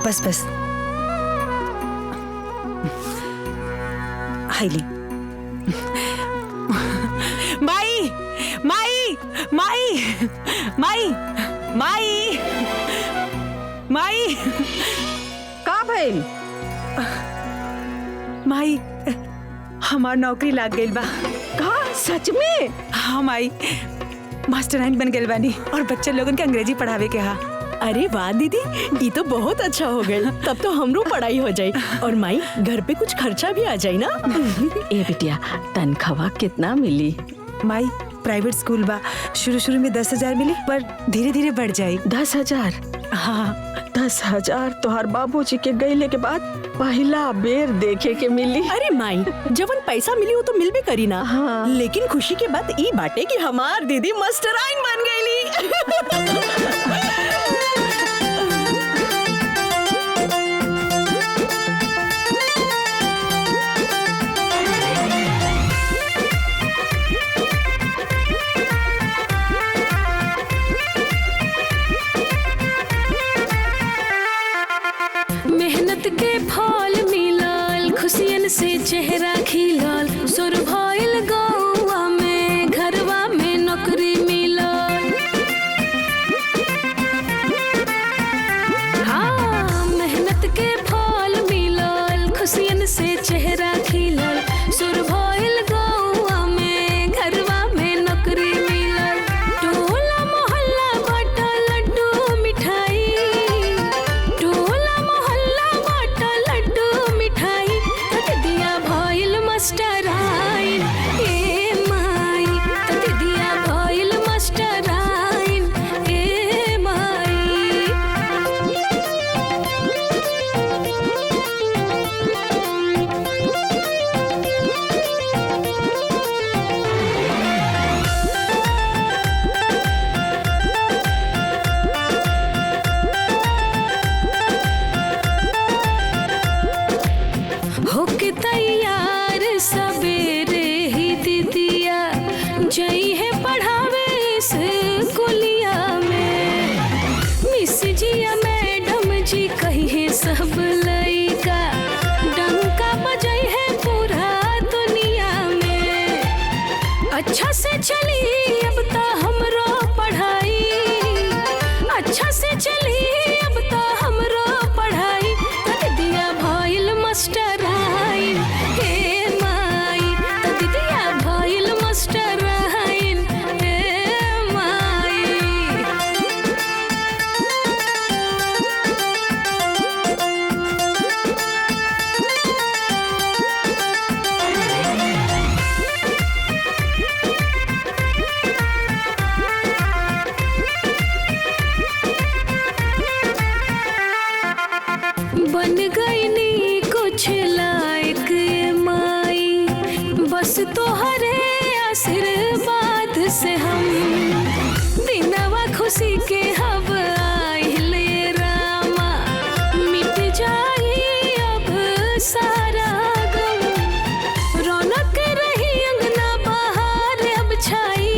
बस बस highly माई माई माई माई माई माई का भइल? माई हमार नौकरी लाग गइल बा। का सच में? हाँ माई, मास्टरलाइन बन गइल बानी और बच्चे लोगन के अंग्रेजी पढ़ावे के। हाँ अरे वाह दीदी, ये तो बहुत अच्छा हो गई। तब तो हमरो पढ़ाई हो जाई और माई घर पे कुछ खर्चा भी आ जाए ना। ए बिटिया, तनख्वाह कितना मिली? माई प्राइवेट स्कूल बा, शुरू में 10,000 मिली पर धीरे धीरे बढ़ जाई। 10,000? हाँ 10,000 तोहर बाबूजी के गईले के बाद पहला बेर देखे के मिली। अरे माई, जवन पैसा मिली वो तो मिल भी करी ना। हाँ। लेकिन खुशी के बात ई बाटे कि हमार दीदी मास्टराइन बन गईली। मेहनत के फल मिलल, खुशियन से चेहरा खिलल, सुर भइल गौवा में, घरवा में नौकरी मिलल। हाँ मेहनत के फल मिलल, खुशियन से चेहरा खिलल, सुर भइल गौवा में, घरवा में नौकरी मिलल। टोला मोहल्ला बाटल लड्डू मिठाई, टोला मोहल्ला बाटल लड्डू मिठाई, तक दिया भइल मास्टराइन। ए माई, तक दिया भइल मास्टराइन। ए माई। होके तैयार सवेरे ही दीदिया जई है पढ़ावे स्कूलिया में। मिस जिया मैडम जी कही है सब लइका, डंका बजई है पूरा दुनिया में। अच्छा से चली अब तो हमरो पढ़ाई, अच्छा से चली अब तो हमरो पढ़ाई, तक दिया भइल मास्टराइन। हे माई, तक दिया भइल मास्टराइन। हे माई। बन गई नी कुछ लायक ये माई, बस तोहरे आशीर्वाद से हम दिनवा खुशी के हब आइले रामा। मिट जाई अब सारा गम, रौनक रही अंगना बहार अब छाई,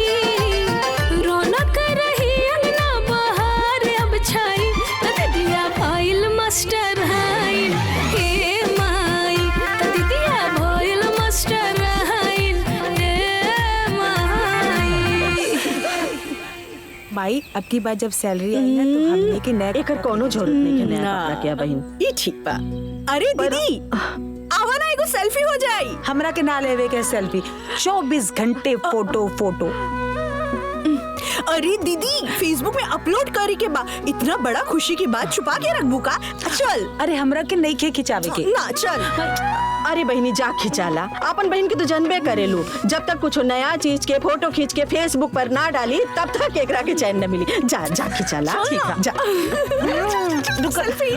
रौनक रही अंगना बहार अब छाई, तक दिया भइल मास्टराइन। हे माई, तक दिया भइल मास्टराइन। हे माई। माई अब की बार जब सैलरी आई ना तो हमने के नया एकर कोनो जरूरत नहीं के नया ना। कपड़ा के बहिन। ये ठीक बा। अरे दीदी, आवा ना एगो सेल्फी हो जाई। हमरा के ना लेवे के सेल्फी, 24 घंटे फोटो फोटो। अरे दीदी, फेसबुक में अपलोड करे के बा। इतना बड़ा खुशी की बात छुपा के रखबू का? चल। अरे हमरा के नहीं खिंचावे के। ना चल। अरे बहिनी जा खिंचाला, अपन बहन के तो जानबे करेलू। जब तक कुछ नया चीज के फोटो खींच के फेसबुक पर ना डाली तब तक एकरा के चैन न मिली। जा जा खिंचाला। ठीक है। जा। सेल्फी।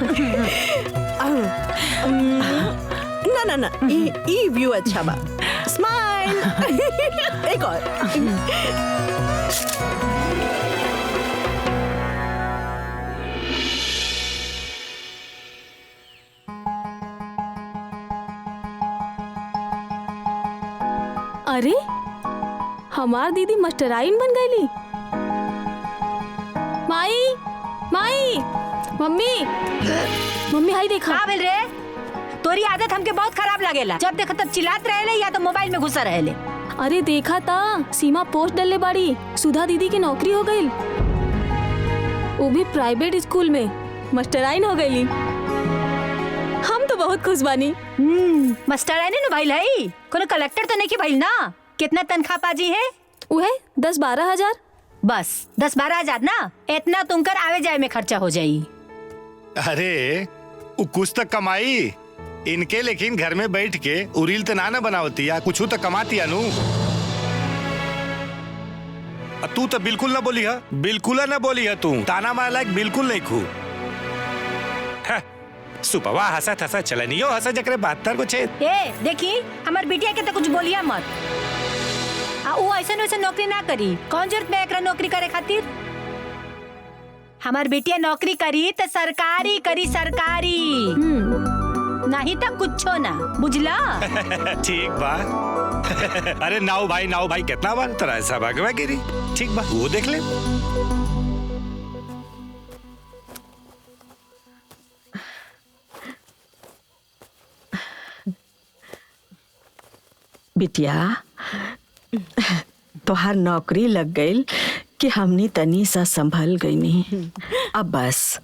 ना ना ना, ये व्यू अच्छा बा। स्माइल। एक और। अरे हमार दीदी मास्टराइन बन गईली। माई माई मम्मी मम्मी हाई देखा। का भेल रे? तोरी आदत हमके बहुत खराब लागेला। जब देखो तब चिल्लात रहेले या तो मोबाइल में घुसा रहेले। अरे देखा था सीमा पोस्ट डलले बाड़ी, सुधा दीदी की नौकरी हो गई, वो भी प्राइवेट स्कूल में मास्टराइन हो गई। हम तो बहुत खुश बानी। मास्टराइन न भाई है, कोनो कलेक्टर तो नहीं की भाई ना। कितना तनख्वाह पाजी है? वो है 10-12 हजार। बस 10-12 हजार ना, इतना तुमकर आवे जाए में खर्चा हो जाई। अरे वो कुछ तक कमाई इनके, लेकिन घर में बैठ के उरील तो ना बनावती या कुछ तो कमाती अनु। तू तो बिल्कुल ना बोली है, बिल्कुल ना बोली है तू। ताना मार लायक बिल्कुल नहीं खू। सुपवा हंसा थसा चलनियो हंसा जकरे 72 को छेद। ए देखी हमार बिटिया के तो कुछ बोलिया मत। वो ऐसा वैसा नौकरी ना करी, कौन जरूरत में एकरा नौकरी करे खातिर? हमार बिटिया नौकरी करी तो सरकारी करी, सरकारी नहीं तो कुछो ना, बुझला? ठीक बा। अरे नाव भाई कितना बार तरह ऐसा भागवा गिरी। ठीक बा, वो देख ले। बिटिया तोहार नौकरी लग गई कि हमनी तनी सा संभल गईनी। अब बस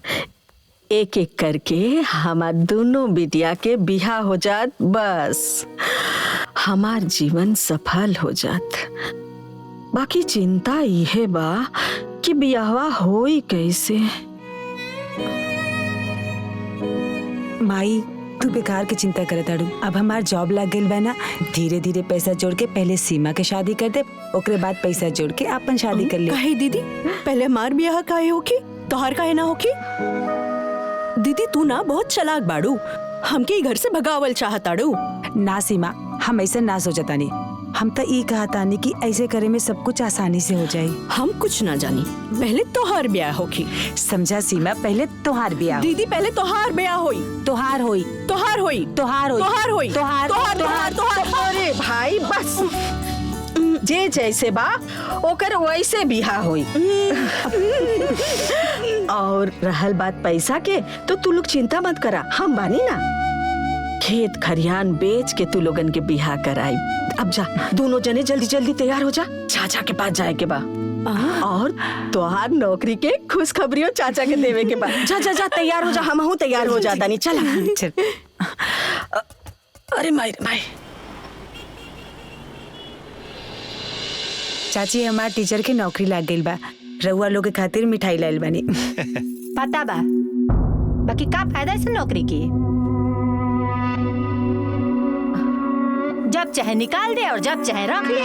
एक एक करके हमार दोनों बिटिया के बिहा हो जात, बस हमार जीवन सफल हो जात। बाकी चिंता इहे बा कि बियाहवा होई कैसे। माई तू बेकार के चिंता करत आड़ू। अब हमार जॉब लग गइल बा ना, धीरे धीरे पैसा जोड़ के पहले सीमा के शादी कर दे, ओकरे बाद पैसा जोड़ के अपन शादी कर ले। काहे दीदी, पहले हमार ब्याह काहे होकी, तोहार काहे ना होकी? दीदी तू ना बहुत चालाक बाड़ू, हमके ई घर से भगावल चाहताड़ू। ना सीमा, हम ऐसा ना सोचतानी। हम तो ई कहतानी कि ऐसे करे में सब कुछ आसानी से हो जाए। हम कुछ ना जानी, पहले तोहार ब्याह होकी। समझा सीमा, पहले तोहार ब्याह। दीदी पहले तोहार ब्याह होई, तोहार होई, तोहार होई, तोहार होई, तोहार होई, तोहार तोहार तोहार। अरे भाई बस, जे जैसे बा ओकर वैसे बिहा होई। और रहल बात पैसा के, तो तू लोग चिंता मत करा, हम बानी ना। खेत खरियान बेच के तू लोगन के बिहा कराई। अब जा दोनों जने जल्दी जल्दी तैयार हो जा, चाचा के पास जाए के बा। और तोहार नौकरी के खुशखबरियों चाचा के देवे के बा। जा जा जा तैयार हो जा, हम हूँ तैयार हो जाता नहीं। चला चल। अरे माई माई। चाची हमार टीचर के नौकरी लाग गइल बा, रउआ लोग के खातिर मिठाई लाइल बानी। पता बा, बाकी का फायदा इस नौकरी की? जब चाहे निकाल दे और जब चाहे रख ले।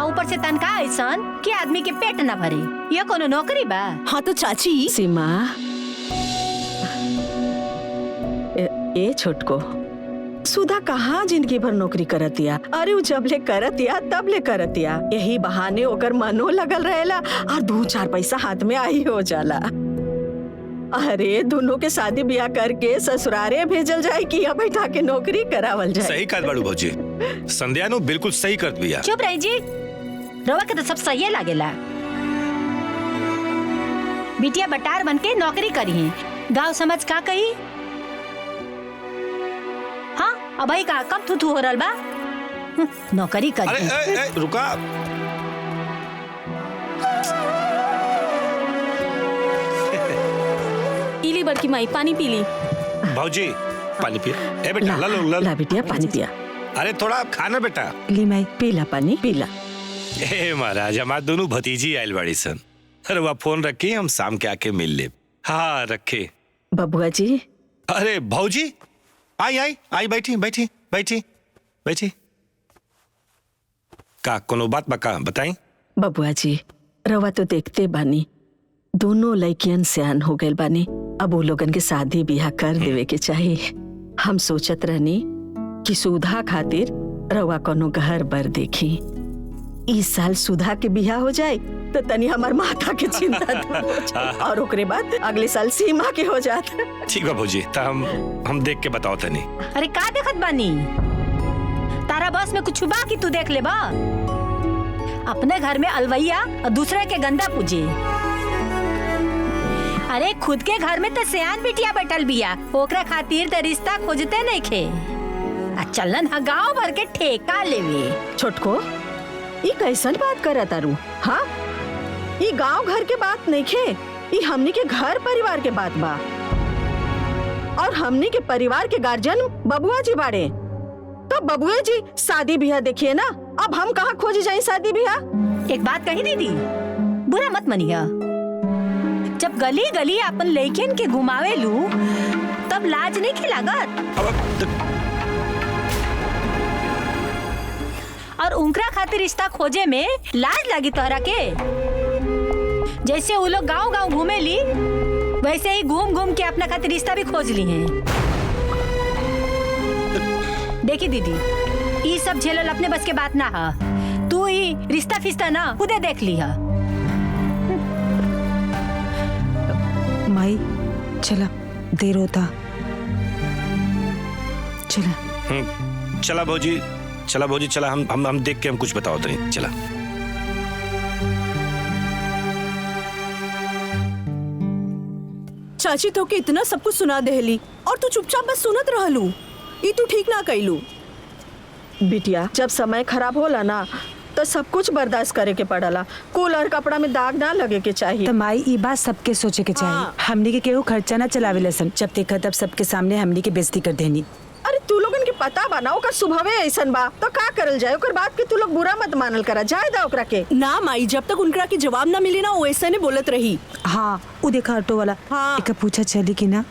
ऊपर से तनख्वाह ऐसन कि आदमी के पेट न भरे। ये कोनो नौकरी बा? हाँ तो चाची। सीमा, ए छोटको, सुधा कहाँ जिंदगी भर नौकरी करतिया। अरे वो जब ले करतिया तब ले करतिया, यही बहाने ओकर मनो लगल रहेला और 2-4 पैसा हाथ में आई हो जाला। अरे दोनों के शादी ब्याह करके ससुरारे भेजल जाए कि या बैठा के नौकरी करावल जाए। सही कहत बाड़ू भौजी, संध्या नु बिल्कुल सही करत बिया। चुप रही जी, रवा के तो सब सही लागेला। बिटिया बटार बन के नौकरी करी है, गाँव समझ का कही? हाँ अब भाई का कब थू हो रहा बा? नौकरी करी। अरे रुका, इली बड़की माई पानी पी ली। भौजी पानी पिया। ए बेटा ला लो ला बिटिया पानी पिया। अरे थोड़ा खाना बेटा। ली माई पीला पानी पीला। ए महाराज, हमार दोनों भतीजी आयल बाड़ी सन। अरे वह फोन रखी, हम शाम के आके मिल ले। हाँ रखे। बबुआ जी। अरे भौजी आई आई आई, बैठी बैठी बैठी बैठी। का कोनो बात बका बताई? बबुआ जी रवा तो देखते बानी, दोनों लड़कियन सियान हो गए बानी। अब वो लोगन के शादी ब्याह कर देवे के चाहिए। हम सोचत रहनी कि सुधा खातिर रवा कोनो घर बर देखी। इस साल सुधा के बियाह हो जाए तो तनी हमार माता के चिंता हो जाए, और ओकरे बाद अगले साल सीमा के हो जात। ठीक है भौजी, तो हम देख के बताओ तनी। अरे का देखत बानी? तारा बस में कुछ बा कि तू देख ले बा? अपने घर में अलवैया और दूसरे के गंदा पूजे। अरे खुद के घर में तो सियान बिटिया बैठल बिया, ओकरा खातिर तो रिश्ता खोजते नहीं खे। चलन हा गाँव भर के ठेका लेवे। छोटको, ये कैसन बात करत तारू? हाँ, ये गांव घर के बात नहीं खे, ये हमनी के घर परिवार के बात बा। और हमनी के परिवार के गार्जियन बबुआ जी बाड़े, तो बबुआ जी शादी ब्याह देखिए ना। अब हम कहाँ खोज जाए शादी ब्याह? एक बात कही दीदी, बुरा मत मनिया। जब गली गली अपन लड़कियन के घुमावे लू तब लाज नहीं खिलागत। और उनकरा खातिर रिश्ता खोजे में लाज लगी तोहरा के? जैसे वो लोग गांव गांव घूमे ली, वैसे ही घूम घूम के अपना खातिर रिश्ता भी खोज ली हैं। देखी दीदी, ये सब झेलल अपने बस के बात ना है। तू ही रिश्ता फिस्ता ना खुदे देख ली है। माई चला, देर होता। चला चला भौजी, चला भौजी, चला हम देख के हम कुछ बताओ तो नहीं। चला चाची तो के इतना सब कुछ सुना देहली और तू चुपचाप बस सुनत रहलू। ये तू ठीक ना कैलू। बिटिया, जब समय खराब होला ना तो सब कुछ बर्दाश्त करे के पड़ला। कूलर कपड़ा में दाग ना लगे के चाहिए। तो माई ये बात सबके सोचे के चाहिए। हाँ। हमनी के केहू खर्चा ना चलावे लसन, जब देखा तब सबके सामने हमनी के बेइज्जती कर देनी। अरे तू लोगन के पता बना ओकर स्वभावे ऐसन बा, तो का करल जाए? ओकर बात के तू लोग बुरा मत मानल करा, जाए दा ओकरा के। ना माई, जब तक उनकरा के जवाब ना मिली ना वो ऐसे ने बोलत रही। हाँ, वो देखा ऑटो वाला। हाँ। एक पूछा चली कि ना।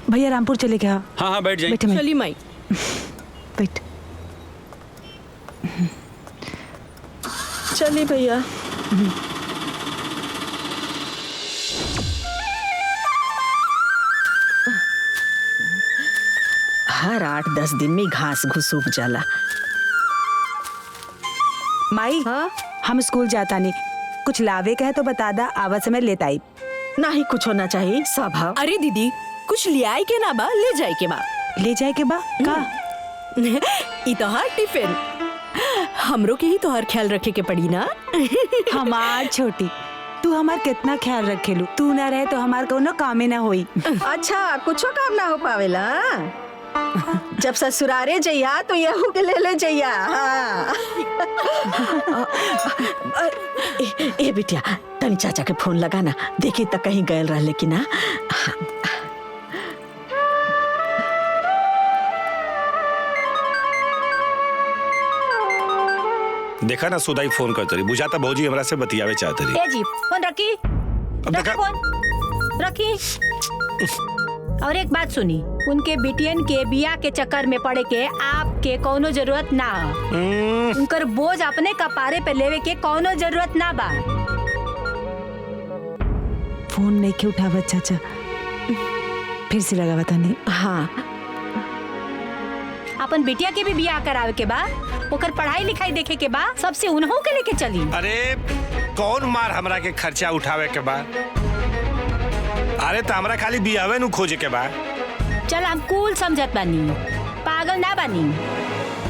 भैया रामपुर चले क्या? हाँ हाँ बैठ जाइए। बैठे माई, चली माई। बैठ। चलिए भैया। हर 8-10 दिन में घास घुस उग जाला। माई हाँ? हम स्कूल जाता नहीं, कुछ लावे का है तो बता दा, आवत समय लेता आई। नहीं कुछ होना चाहिए स्वभाव। अरे दीदी, कुछ ले आए के ना बा, ले जाए के बा। ले जाए के बा का? ई तोहार टिफिन, हमरो के ही तोहार ख्याल रखे के पड़ी ना। हमार छोटी, तू हमार कितना ख्याल रखेलू। तू ना रहे तो हमार कोनो कामे ना होई। अच्छा, कुछो काम ना हो पावेला। जब ससुरारे जइया तो यहू के ले जइया। हाँ। ए बिटिया, तनी चाचा के फोन लगा ना, देखी तक कहीं गए रहले कि ना। देखा ना, सुधाई फोन करते रही, बुझाता भौजी हमरा से बतियावे चाहते रही। ए जी, फोन रखी। अब रखी देखा- फोन, रखी। और एक बात सुनी, उनके बिटियन के बिया के चक्कर में पड़े के आपके कोनो जरूरत ना। उनकर बोझ अपने कपारे पे लेवे के कोनो जरूरत ना बा। फोन नहीं के उठावत चाचा, फिर से लगावा तानी। हाँ, अपन बिटिया के भी बिया करावे के बा, ओकर पढ़ाई लिखाई देखे के बा, सबसे उन्हों के लेके चली। अरे कौन मार हमरा के खर्चा उठावे के बा? अरे तो हमरा खाली बियावे नु खोजे के बा। चल हम कूल समझत बानी, पागल ना बानी।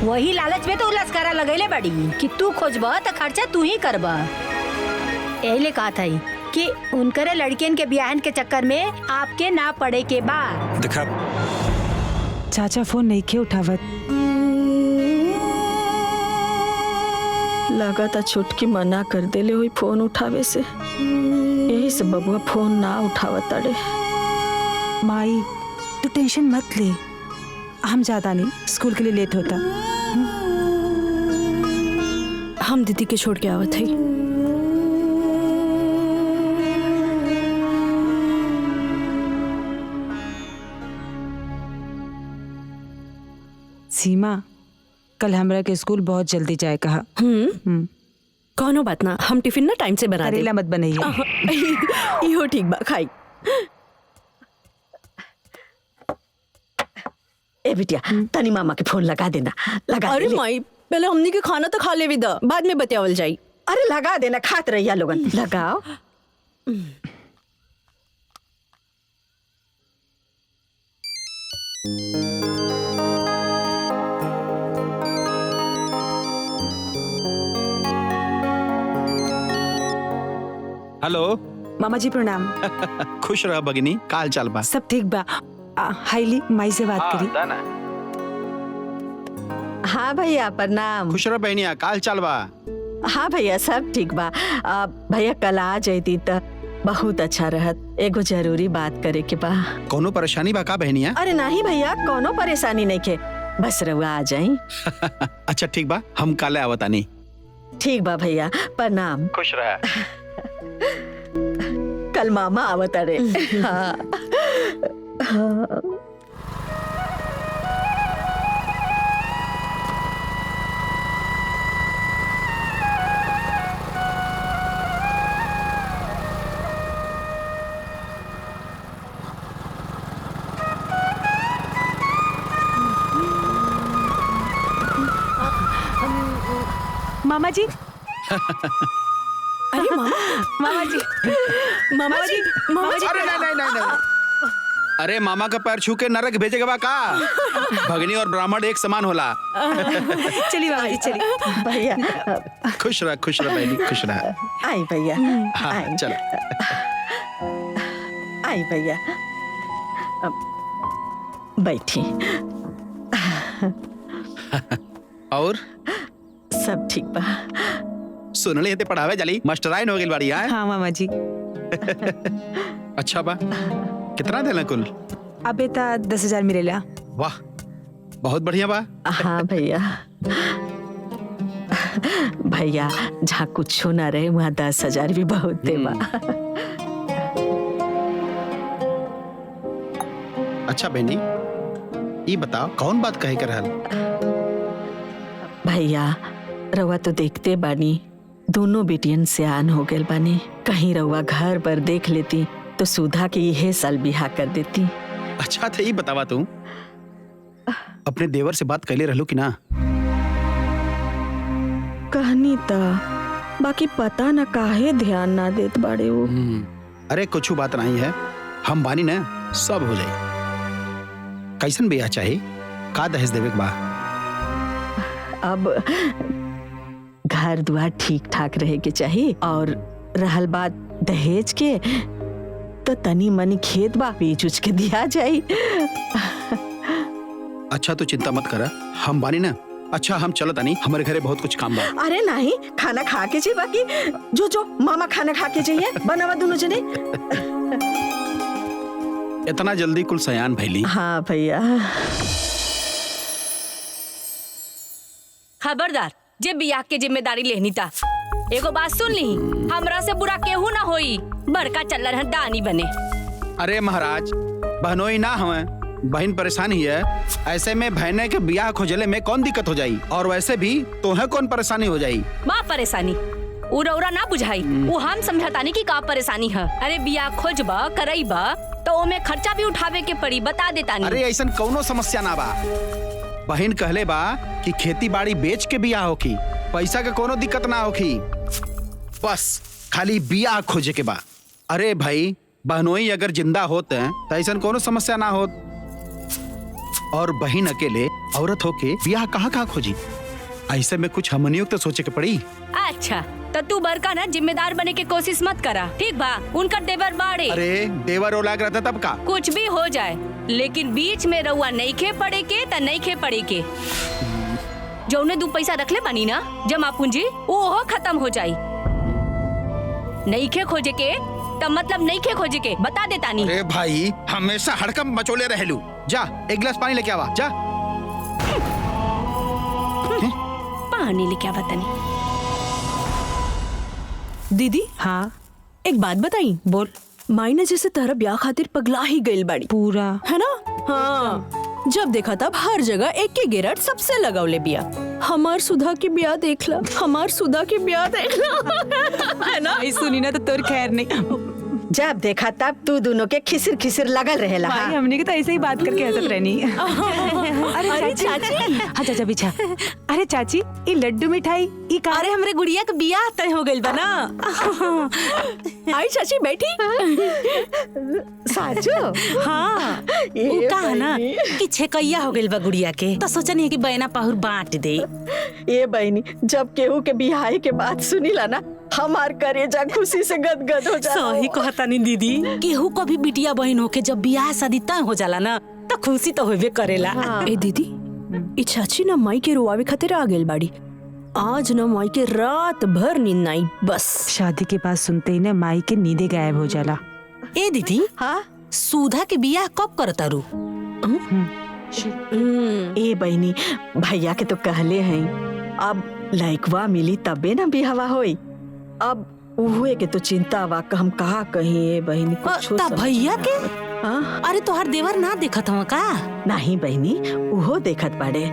वही लालच में तो लस्करा लगैले बड़ी कि तू खोजब तो खर्चा तू ही करब। एहिले कहा था कि उनकरे लड़कियन के बियाहन के चक्कर में आपके ना पड़े के बा। देखा चाचा फोन नहीं के उठावत। लगा था छुटकी मना कर देले हुई फोन उठावे से, यही से बबुआ फोन ना उठावत ताड़े। माई तू टेंशन मत ले, हम जाता नहीं, स्कूल के लिए लेट होता। हम दीदी के छोड़ के आवत है। सीमा, कल हमरा के स्कूल बहुत जल्दी जाए कहा। कौनो बात ना, हम टिफिन ना टाइम से बना दे। करेला मत बनइया। इहो ठीक बा, खाई। ए बिटिया, तनी मामा के फोन लगा देना, लगा अरे दे। माई, पहले हमनी के खाना तो खा लेवी दा, बाद में बतियावल जाई। अरे लगा देना, खात रहिया लोगन, लगाओ। हेलो मामा जी प्रणाम। खुश रह भगिनी, काल चल बा। सब ठीक बा। हाईली माई से बात करी। हाँ भैया प्रणाम। खुश रह बहनिया, काल चल बा। हाँ भैया सब ठीक बा। भैया कल आ जैती त बहुत अच्छा रहत। एगो जरूरी बात करे के बा। कोनो परेशानी बा का बहनिया? अरे नहीं भैया, कोनो परेशानी नहीं के, बस रउआ आ जाई। अच्छा ठीक बा, हम काले आवतानी। ठीक बा भैया, प्रणाम। खुश रह। कल मामा आवत रे। हाँ। हाँ। मामा जी। अरे मामा, मामा जी, मामा जी, मामा जी। अरे नहीं। अरे मामा का पैर छू के नरक भेजेगा बा का? भगनी और ब्राह्मण एक समान होला। चलिए मामा जी चलिए। भैया खुश रह बहनी, खुश रह। आई भैया। हाँ आई। चलो। आई भैया, बैठी। और सब ठीक बा। सुन ले ते पढ़ावे जाली मास्टराइन हो गेल बाड़ी। हाँ मामा जी। अच्छा बा, कितना देला कुल? अबे ता 10,000 मिलेला। वाह, बहुत बढ़िया बा। हाँ भैया। भैया जहाँ कुछ ना रहे वहाँ 10,000 भी बहुत दे बा। अच्छा बहनी, ये बताओ कौन बात कहे कर रहल? भैया रउआ तो देखते बानी, दोनों बेटियन से आन हो गए बानी। कहीं रउआ घर पर देख लेती तो सुधा के यह साल बिहा कर देती। अच्छा था, ये बतावा तू अपने देवर से बात कैले रहलू कि ना? कहनी ता, बाकी पता न काहे ध्यान ना देत बाड़े वो। अरे कुछ बात नहीं है, हम बानी ना, सब हो जाए। कैसन बिया चाहे, का दहेज देवे के बा? अब घर द्वार ठीक ठाक रहे के चाहिए, और रहल बात दहेज के, तो तनी मनी खेत बा बेच उच के दिया जाए। अच्छा तो चिंता मत करा, हम बानी ना। अच्छा हम चलत आनी, हमारे घरे बहुत कुछ काम बा। अरे नहीं, खाना खा के चाहिए। बाकी जो मामा खाना खा के चाहिए बनावा दोनों जने। इतना जल्दी कुल सयान भैली? हाँ भैया। खबरदार, जे बियाह के जिम्मेदारी लेनी था। एगो बात सुन ली, हमरा से बुरा केहू ना होई, बड़का चल रहा दानी बने। अरे महाराज, बहनोई ना हमें, बहन परेशान ही है। ऐसे में बहने के बियाह खोजले में कौन दिक्कत हो जाई? और वैसे भी तो है कौन परेशानी हो जाई? माँ परेशानी उरा ना बुझाई, वो हम समझातानी की का परेशानी है। अरे बियाह खोजबा करईबा तो ओमे खर्चा भी उठावे के पड़ी, बता देता नहीं। अरे ऐसा कौनो समस्या ना बा। बहन कहले बा कि खेती बाड़ी बेच के बियाह होखी, पैसा के कोनो दिक्कत ना होखी, बस खाली बियाह खोजे के बा। अरे भाई, बहनोई अगर जिंदा होते हैं तो ऐसा कोनो समस्या ना होत। और बहन अकेले औरत होके बियाह कहाँ खोजी? ऐसे में कुछ हमनियों तो सोचे के पड़ी। अच्छा तो तू बड़का ना जिम्मेदार बने के कोशिश मत करा, ठीक बा? उनका देवर बाड़े। अरे देवर ओलाग रहता तब का? कुछ भी हो जाए, लेकिन बीच में रउआ नहीं खे पड़े के त नहीं खे पड़े के। जौने 2 पैसा रखले बानी ना जमा पूंजी, वो खत्म हो जाई। नहीं खे खोजे के तब मतलब नहीं खे खोजे के, बता देता नहीं। अरे भाई, हमेशा हड़कम मचोले रहलू। जा एक गिलास पानी लेके आवा, जा। पानी लेके आवा तनी। दीदी, हाँ एक बात बताई। बोल। माई ने जैसे तारा ब्याह खातिर पगला ही गइल बाड़ी, पूरा है ना? हाँ, जब देखा तब हर जगह एक के गिरट सबसे लगावले बिया। हमार सुधा की ब्याह देखला, हमार सुधा की ब्याह देखला। है ना? सुनी ना तो तोर खैर नहीं। जब देखा तब तू दोनों के खिसिर खिसिर लगल रहेला। भाई हाँ? हमने के तो ऐसे ही बात करके हंसत रहनी। अरे चाची। हाँ चाचा पीछा। अरे चाची, ये लड्डू मिठाई ये का? अरे हमरे गुड़िया का बियाह तय हो गइल बा ना। आई चाची बैठी। साजो। हाँ, वो कहा ना कि छेकैया हो गइल बा गुड़िया के, तो सोचनी है कि बहना पाहुर बांट दे। ये बहनी, जब केहू के बिहाई के बात सुनीला ना हमार करेजा खुशी से गदगद हो जाता। सही कहता नहीं दीदी, केहू को भी बिटिया बहन होके जब बियाह शादी तय हो जाला ना तो खुशी तो होबे करेला। ए दीदी, ई चाची ना माई के रोआवे खातिर आ गेल बाड़ी। आज ना माई के रात भर नींद नहीं बस। शादी के बाद सुनते ही ना माई के नींदे गायब हो जाला। ए दीदी, हाँ सुधा के बियाह कब करता रू? ए बहनी, भैया के तो कहले हैं अब लइकवा मिली तबे ना बिहावा होई। अब उहुए के तो चिंता बा, हम कहा कहीं ए बहनी कुछ ता भैया के? अरे तोहर देवर ना देखत हवा का? नहीं बहनी, उहो देखत बाड़े।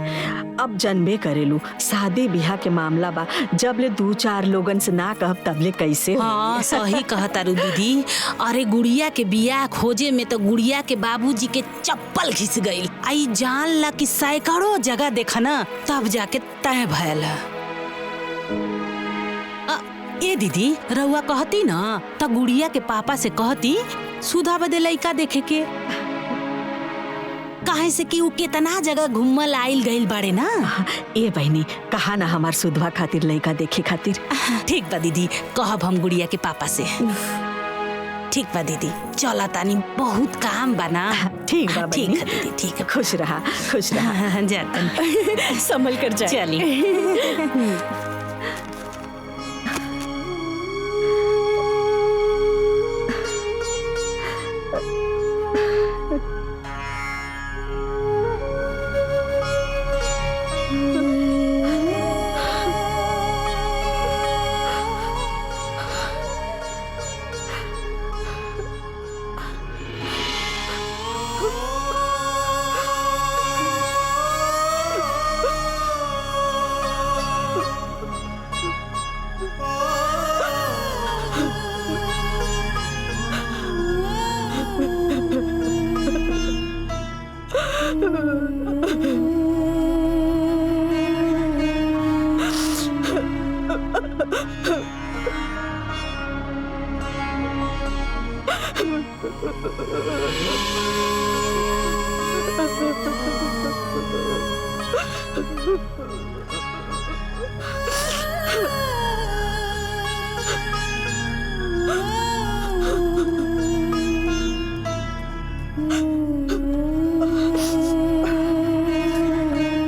अब जनबे करेलू शादी बियाह के मामला बा, जब ले 2-4 लोगन से ना कहब तबले कैसे हो। हाँ सही कहता रू दीदी। अरे गुड़िया के बियाह खोजे में तो गुड़िया के बाबूजी के चप्पल घिस गईल। आई जान ला कि सैकड़ों जगह देखा ना तब जाके तय भयल। ए दीदी, रउआ कहती ना त गुड़िया के पापा से कहती सुधा बदे लइका देखे के, काहे से कि उ केतना जगह घूमल आइल गइल बाड़े ना। ए बहनी, कहा ना हमार सुधवा खातिर लइका देखे खातिर। ठीक बा दीदी, कहब हम गुड़िया के पापा से। ठीक बा दीदी, चला तानी, बहुत काम बा ना। ठीक बा ठीक है दीदी, ठीक है। खुश रहा, खुश रहा। जाता संभल कर जा। चली।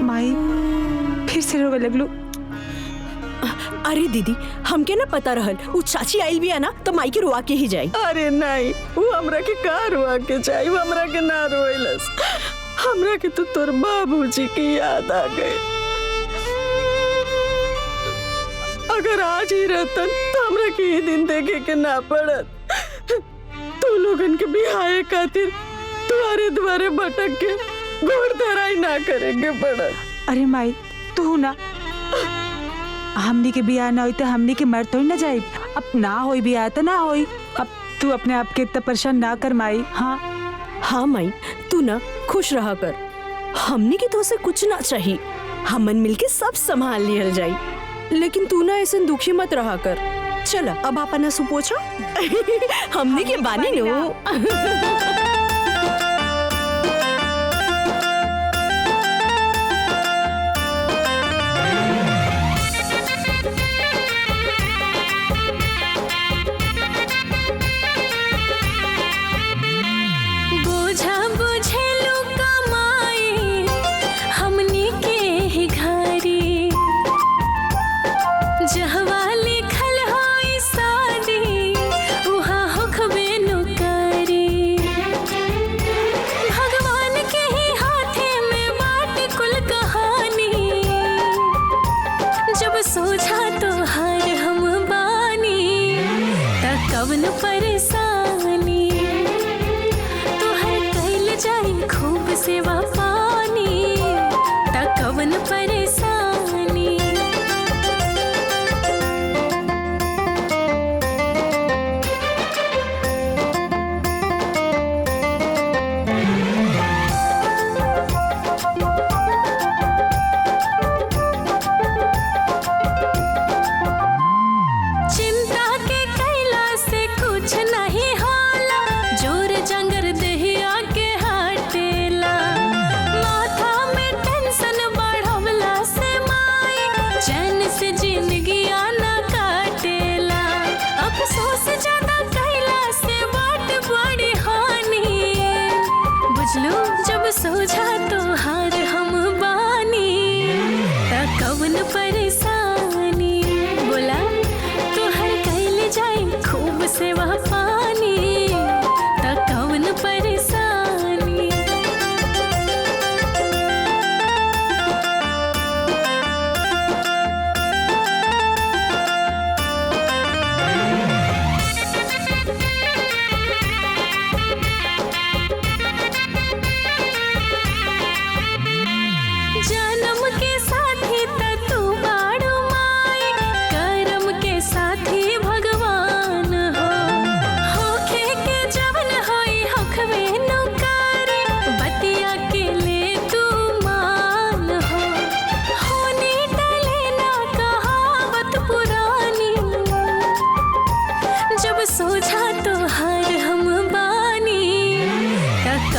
माई फिर से रोवे लगलू। अरे दीदी, हमके ना पता रहल उ चाची आइल भी है ना तो माई के रुआ के ही जाई। अरे नहीं, वो हमरा के का रुआ के चाहिए, वो हमरा के ना रोइलस। हमरा के तो तोर बाबूजी की याद आ गई। अगर आज ही रहतन तो हमरा के ये दिन देखे के ना पड़त। तू लोगन के बिहाए खातिर तुम्हारे द्वारे भटक के घोड़ धराई ना करेंगे पड़त। अरे माई तू ना, हमनी के बियाह ना होई तो हमनी के मर थोड़ी ना जाए। अब ना होई बियाह तो ना होई। अब तू अपने आप के इतना परेशान ना कर माई। हाँ हाँ माई, तू ना खुश रहा कर। हमने की तो से कुछ ना चाहिए, हमन मिलके सब संभाल लियल जाई। लेकिन तू ना ऐसे दुखी मत रहा कर। चला अब आपन सु पूछो। हमने के बानी नो। चैन से जिंदगी आना काटेला।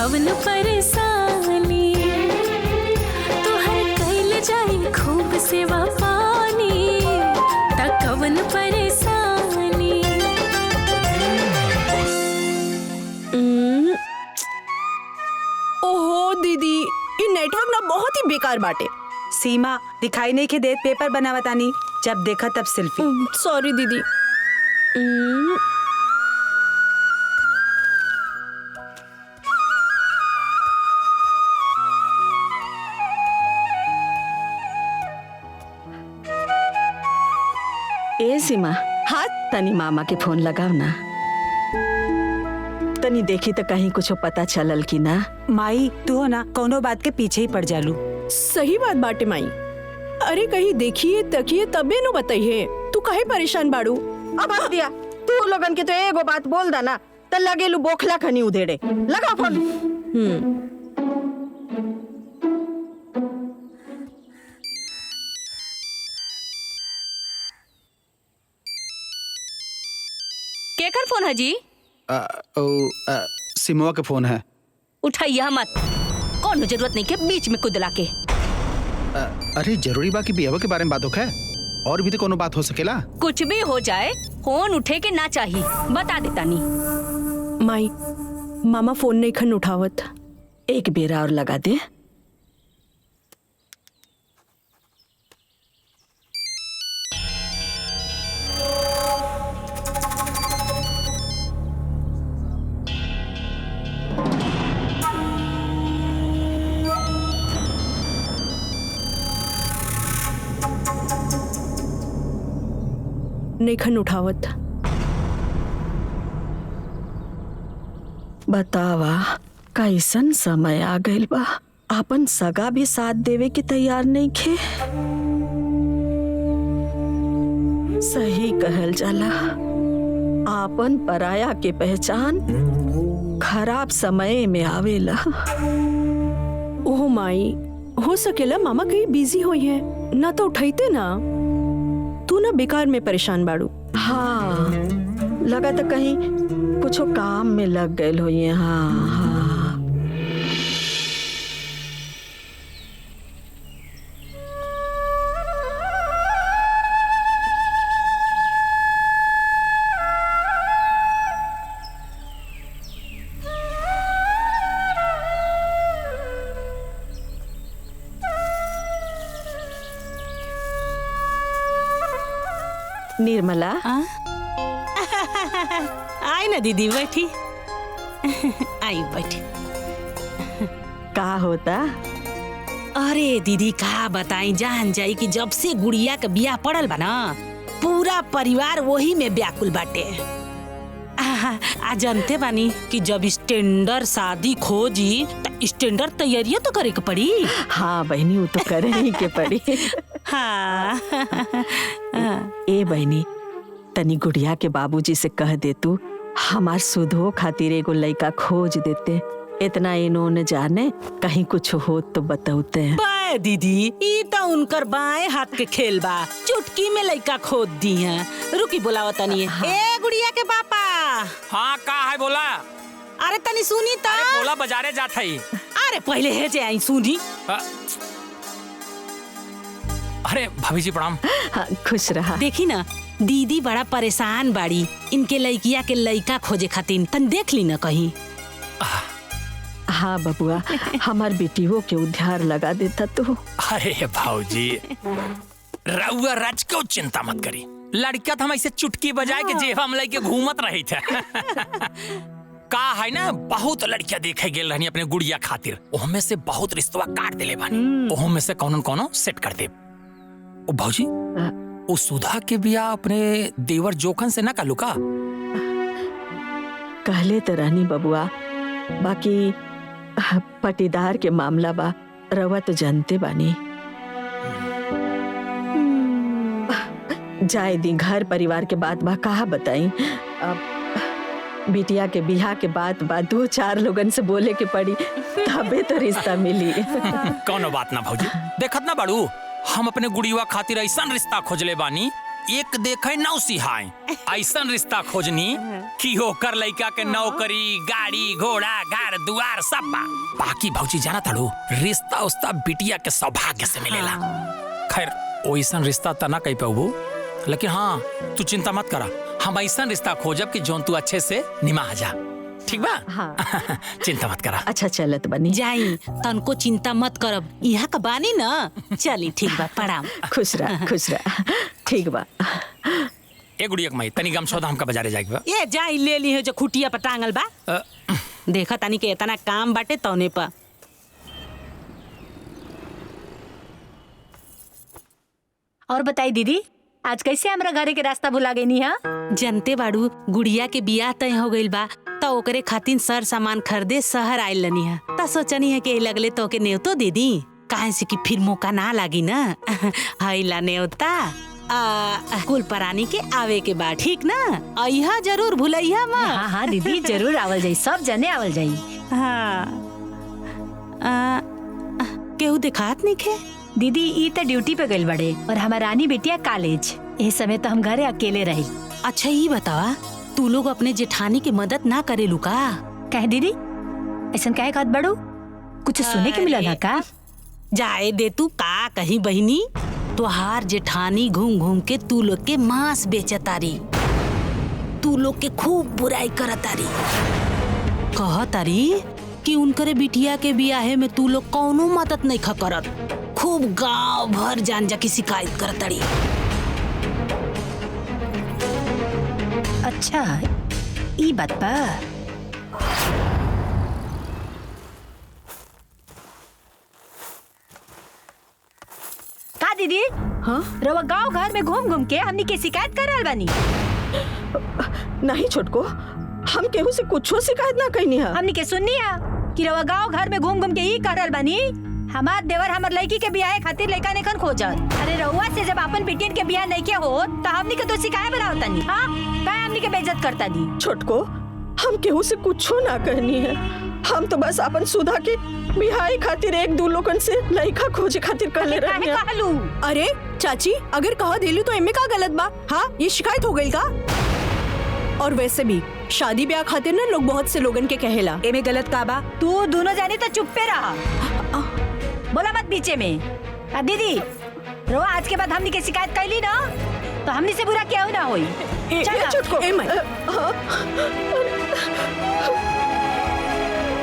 कवन परेशानी तोहर कैल जाए खूब सेवा पानी त कवन परेशानी। ओहो दीदी, ये नेटवर्क ना बहुत ही बेकार बाटे। सीमा दिखाई नहीं के देत पेपर बनावतानी, जब देखा तब सेल्फी। सॉरी दीदी। ए सीमा, हाँ तनी मामा के फोन लगाव ना, तनी देखी तो कहीं कुछ पता चलल की ना। माई तू हो ना कोनो बात के पीछे ही पड़ जालू। सही बात बाटे माई। अरे कहीं देखिए तकिए तबे नु बताइए, तू काहे परेशान बाड़ू? अब आ दिया तू लोगन के तो एगो बात बोल दा ना त लगेलू बोखला खनी उधेड़े। लगा फोन। केकर फोन है जी? सिमवा का फोन है। उठाइया मत, कौन जरूरत नहीं के बीच में कुदला के। अरे जरूरी बा कि बियाह के बारे में बात होखे, और भी तो कोनो बात हो सकेला। कुछ भी हो जाए फोन उठे के ना चाहिए, बता देता नहीं। माई मामा फोन नहीं खन उठावत। एक बेरा और लगा दे। नहीं खन उठावत। बतावा कैसन समय आ गइल बा, आपन सगा भी साथ देवे के तैयार नहीं खे। सही कहल जाला, आपन पराया के पहचान खराब समय में आवेला। ओह माई, हो सकेला मामा कहीं बिजी हुई है ना, तो उठाइते ना। तू ना बेकार में परेशान बाड़ू। हाँ लगा तो कहीं कुछ काम में लग गए हो ये। हाँ हाँ निर्मला, आई ना दीदी, बैठी। आई बैठी। का होता? अरे दीदी का बताई, जान जाई कि जब से गुड़िया के बियाह पड़ल बा ना, पूरा परिवार वही में व्याकुल बाटे। आ जानते बानी कि जब स्टैंडर्ड शादी खोजी तो स्टैंडर्ड तैयारियां तो करे के पड़ी। हाँ बहनी, वो तो करे ही के पड़ी। हाँ। ए बहनी, तनी गुड़िया के बाबूजी से कह दे तू हमार सुधो खातिर एगो लड़का खोज देते। इतना इन्होंने जाने, कहीं कुछ हो तो बताते हैं। बाय दीदी, ई तो उनकर बाएं हाथ के खेल बा, चुटकी में लड़का खोद दी है। रुकी बुलाओ तनी। हाँ। ए गुड़िया के पापा। हाँ का है बोला? अरे तनी सुनी ता। अरे बोला बाजारे जात है। अरे पहले है जे आई सुनी। अरे भाभी जी प्रणाम। हाँ, खुश रहा। देखी ना दीदी बड़ा परेशान बाड़ी, इनके लड़किया के लड़का खोजे खातिर, तन देख ली ना कहीं। हाँ बबुआ, हमार बेटियों के उद्धार लगा देता तू। अरे भाऊजी, रउआ राज क्यों चिंता मत करी, लड़का तो हम ऐसे चुटकी बजाए के जेब हम लेके घूमत रही थे। का है ना, बहुत लड़कियां देखे गेल रहनी अपने गुड़िया खातिर, ओहमे से बहुत रिश्तवा काट देले बानी, ओहमे से कौन कौन सेट कर दे। ओ भाऊजी, ओ सुधा के बिया अपने देवर जोखन से ना कालू का? कहले तो रहनी बबुआ, बाकी पटीदार के मामला बा, रवा तो जानते बानी। जाए दी, घर परिवार के बात बा, कहा बताई। अब बिटिया के बियाह के बात बा, 2-4 लोगन से बोले के पड़ी, तबे तो रिश्ता मिली। कौनो बात ना भाऊजी, देखत ना बाड़ू, हम अपने गुड़िया खातिर ऐसा रिश्ता खोजले बानी एक देखे नौ सिहाय ऐसा रिश्ता खोजनी कि होकर लड़का के नौकरी गाड़ी घोड़ा घर दुआर सब बा। बाकी भौजी जाना ताड़ू रिश्ता उस्ता बिटिया के सौभाग्य से मिलेला। खैर वैसा रिश्ता त ना कह पाबू, लेकिन हाँ तू चिंता मत करा, हम ऐसा रिश्ता खोजब कि जोन तू अच्छे से निमा जा। ठीक बा? हाँ। चिंता मत करा। अच्छा चलत बनी। जाई तनको चिंता मत करब, यहाँ का बानी न। चली ठीक बा, प्रणाम। खुश रह। ठीक बा। ए गुड़िया के माई तनी गम सौदा हमका बाजारे जाके बा। ये जाई ले ली है जो खुटिया पर टांगल बा। देखा तानी के इतना काम बाटे तौने पर। और बताई दीदी, आज कैसे हमरा घरे के रास्ता भुला गई हा? जनते बाड़ू गुड़िया के बियाह तय हो गइल बा, त ओकरे खातिर सर सामान खरीदे शहर आइल लनी है। त सोचनी है कि लगले तो के न्योतो दे दी, काहे से कि फिर मौका ना लागी ना। हईला न्योता कुल परानी के आवे के बाद, ठीक ना? अइहा जरूर भुलैया माँ। हाँ हाँ दीदी जरूर आवल जाई, सब जने आवल जाई। हाँ केहू दिखात नहीं खे? दीदी ई त ड्यूटी पे गइल बड़े और हमार रानी बिटिया कॉलेज। इस समय तो हम घरे अकेले रही। अच्छा ये बतावा, तू लोग अपने जेठानी की मदद ना करेलू का? कहे दीदी ऐसा काहे कहत बड़ू? कुछ सुने के मिला ना का? जाए दे तू का कहीं बहिनी, तुहार जेठानी घूम घूम के तू लोग के मांस बेचतारी, तू लोग के खूब बुराई करतारी। कहतारी कि उनकरे बिटिया के बियाहे में तू लोग कौनो मदद नहीं खा करत, खूब गांव भर जान जा की शिकायत करतारी। अच्छा ई बात बा। का दीदी? हाँ रवा गांव घर में घूम घूम के हमनी के शिकायत कर रहल बानी। नहीं छोटको, हम केहू से कुछो शिकायत ना कइनी है। हमनी के सुननी है कि रवा गांव घर में घूम घूम के ई कर रहल बानी हमार देवर हमार लड़की के बियाह खातिर लड़का नेखन खोजत। अरे रउआ से जब अपन बिटियन के बियाह नहीं के हो तो हमनी के तो शिकायत बनावता नहीं। हाँ काय हमनी के बेइज्जत करता दी? छोटको, हम केहू से कुछो ना कहनी है, हम तो बस अपन सुधा के बिहाई खातिर एक दो लोगन से लड़का खोजे खातिर कहले रहनी है। कहलू? अरे चाची अगर कह देलू तो एमे का गलत बा? हाँ ये शिकायत हो गई का? और वैसे भी शादी ब्याह खातिर ना लोग बहुत से लोगन के कहेला। एमे गलत का बा? तू दोनों जाने तो चुप पे रहा, बोला मत बीचे में। दीदी रो आज के बाद हमनी के शिकायत कैली ना तो हमनी से बुरा क्या ना होई।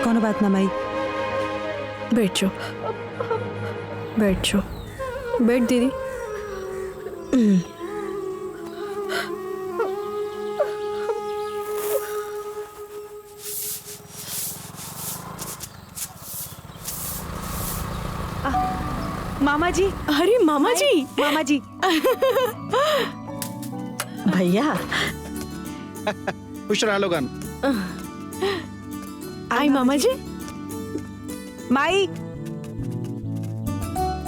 कोनो बात ना माई। बैठ जाओ, बैठ जाओ, बैठ दीदी। मामा जी। अरे मामा जी। मामा जी। भैया खुश रहा लोगन। आई मामा जी। माई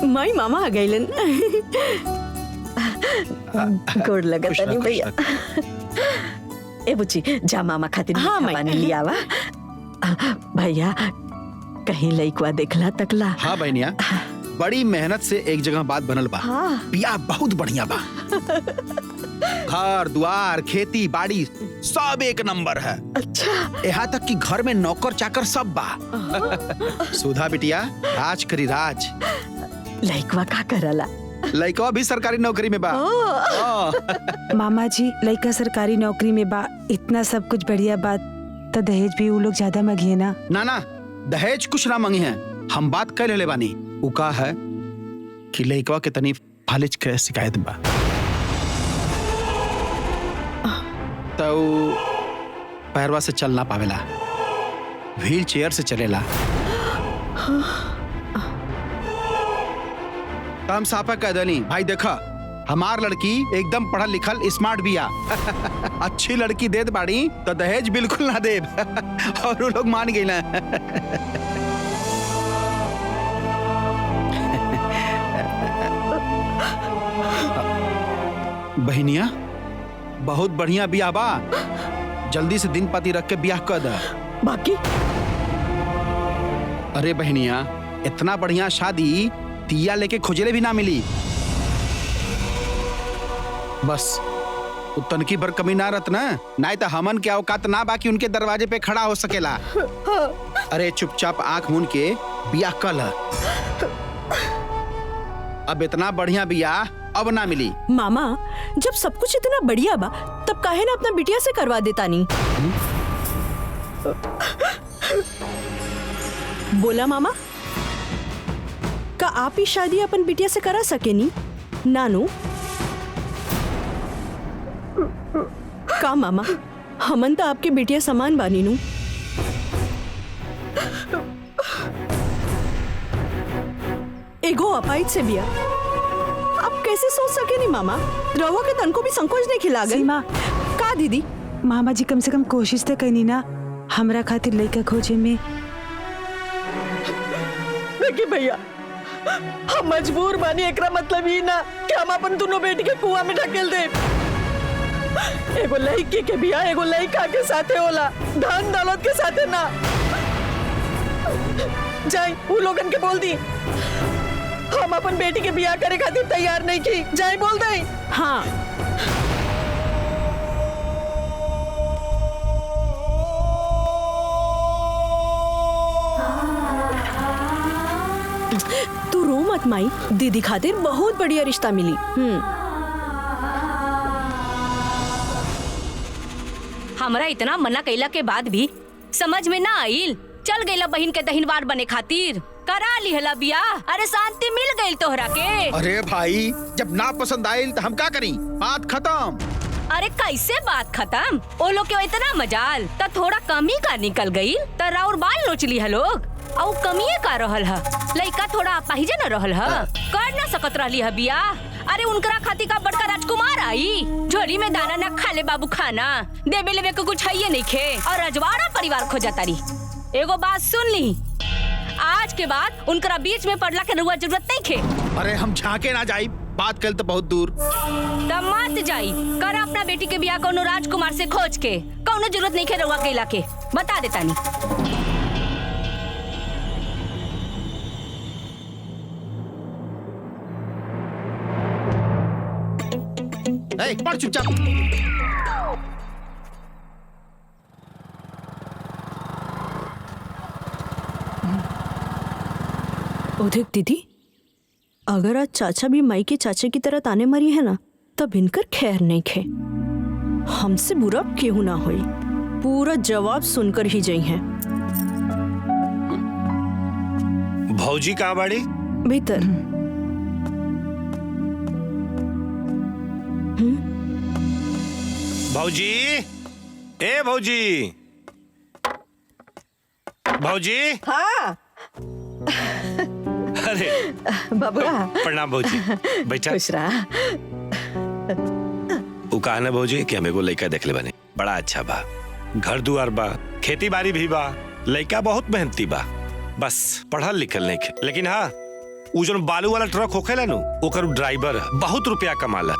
माई मामा आ गइलन। गोड़ लगता नहीं भैया। ए बुच्ची जा मामा खातिर हाँ, पानी लिया वा। भैया कहीं लइकवा देखला तकला? हाँ बहनिया, बड़ी मेहनत से एक जगह बात बनल बा। हाँ। बियाह बहुत बढ़िया बा। घर द्वार खेती बाड़ी सब एक नंबर है। अच्छा यहाँ तक कि घर में नौकर चाकर सब बा। सुधा बिटिया राज करी राज। लइकवा का करला? लइकवा भी सरकारी नौकरी में बा। मामा जी लइका सरकारी नौकरी में बा, इतना सब कुछ बढ़िया बात, तो दहेज भी वो लोग ज्यादा मांगिए ना? ना दहेज कुछ ना मांगे हैं, हम बात कर ले बानी। उ का है कि लइकवा के तनी फालिज के शिकायत बा, तो पैरवा से चल ना पावेला, व्हील चेयर से चलेला। तो हम साफा कह दनी भाई देखा हमार लड़की एकदम पढ़ल लिखल स्मार्ट बिया। अच्छी लड़की देत बाड़ी तो दहेज बिल्कुल ना देब। और वो लोग मान गई ना। बहनिया बहुत बढ़िया बिया बा, जल्दी से दिन पाती रख के ब्याह कर दे। बाकी अरे बहनिया इतना बढ़िया शादी तिया लेके खोजले भी ना मिली। बस उतन की भर कमी ना रत ना, नहीं तो हमन के औकात ना बाकी उनके दरवाजे पे खड़ा हो सकेला। अरे चुपचाप आंख मूंद के बियाह कल। अब इतना बढ़िया बियाह अब ना मिली। मामा जब सब कुछ इतना बढ़िया बा तब काहे ना अपना बिटिया से करवा देता नहीं। बोला मामा, का आप ही शादी अपन बिटिया से करा सके नी? नानू का मामा, हमन तो आपके बिटिया समान बानी नू। एगो अपाइज से बिया आप कैसे सोच सके नी मामा? रवा के तन को भी संकोच नहीं खिला गई। सीमा, का दीदी? मामा जी कम से कम कोशिश तो करी ना हमरा खातिर लड़का खोजे में। देखिए भैया, हम मजबूर बानी, एकरा मतलब ही ना कि हम अपन दोनों बेटी के कुआं में ढकेल दे। एगो लड़की के बियाह एगो लड़का के साथे होला, धन दौलत के साथे ना। जाई वो लोगन के बोल दी हम अपन बेटी के बियाह करे खातिर तैयार नहीं की। जाई बोल दे। हाँ तू रो मत माई, दीदी खातिर बहुत बढ़िया रिश्ता मिली। हमरा इतना मना कैला के बाद भी समझ में ना आइल। चल गईला बहन के दहिनवार बने खातिर, करा लिहला बियाह। अरे शांति मिल गई तोहरा के। अरे भाई जब ना पसंद आयल तो हम का करी? बात खत्म। अरे कैसे बात खत्म? ओ लोग के इतना मजाल त थोड़ा कमी का निकल गई त राउर बाल नोच ली लोग। और कमिए का रहल है, लइका थोड़ा अपाहिजे न रहल है, कर ना सकत रहली है बियाह। अरे उनकरा खातिर का बड़का राजकुमार आई, झोली में दाना न खा ले बाबू खाना, देवे लेवे को कुछ है नहीं खे, और रजवाड़ा परिवार खो जाता रही। एगो बात सुन ली, आज के बाद उनकरा बीच में पड़ला के रुआ जरूरत नहीं खे। अरे हम झांके ना जाई, बात कल तो बहुत दूर। तब मत जाई, कर अपना बेटी के बियाह कोनो राजकुमार से खोज के, कोनो जरूरत नहीं खे रुआ के इलाके, बता देता नहीं। पढ़ चुपचाप। देख दीदी, अगर आज चाचा भी माई के चाचे की तरह ताने मरी है ना, तब इनकर खैर नहीं खे। हमसे बुरा क्यों ना होई, पूरा जवाब सुनकर ही जाई हैं। भौजी कहाँ बाड़ी? भीतर। भौजी, ए भौजी, भौजी। हाँ अरे बबुआ, प्रणाम भौजी, बैठा। खुश रहा। उ कहा ना भौजी कि हमें को लड़का देख ले बने, बड़ा अच्छा बा, घर दुआर बा, खेती बाड़ी भी बा, लड़का बहुत मेहनती बा, बस पढ़ल लिखल नहीं खे। लेकिन हाँ, उ जो बालू वाला ट्रक होखेला नु, ओकर ड्राइवर बहुत रुपया कमाला।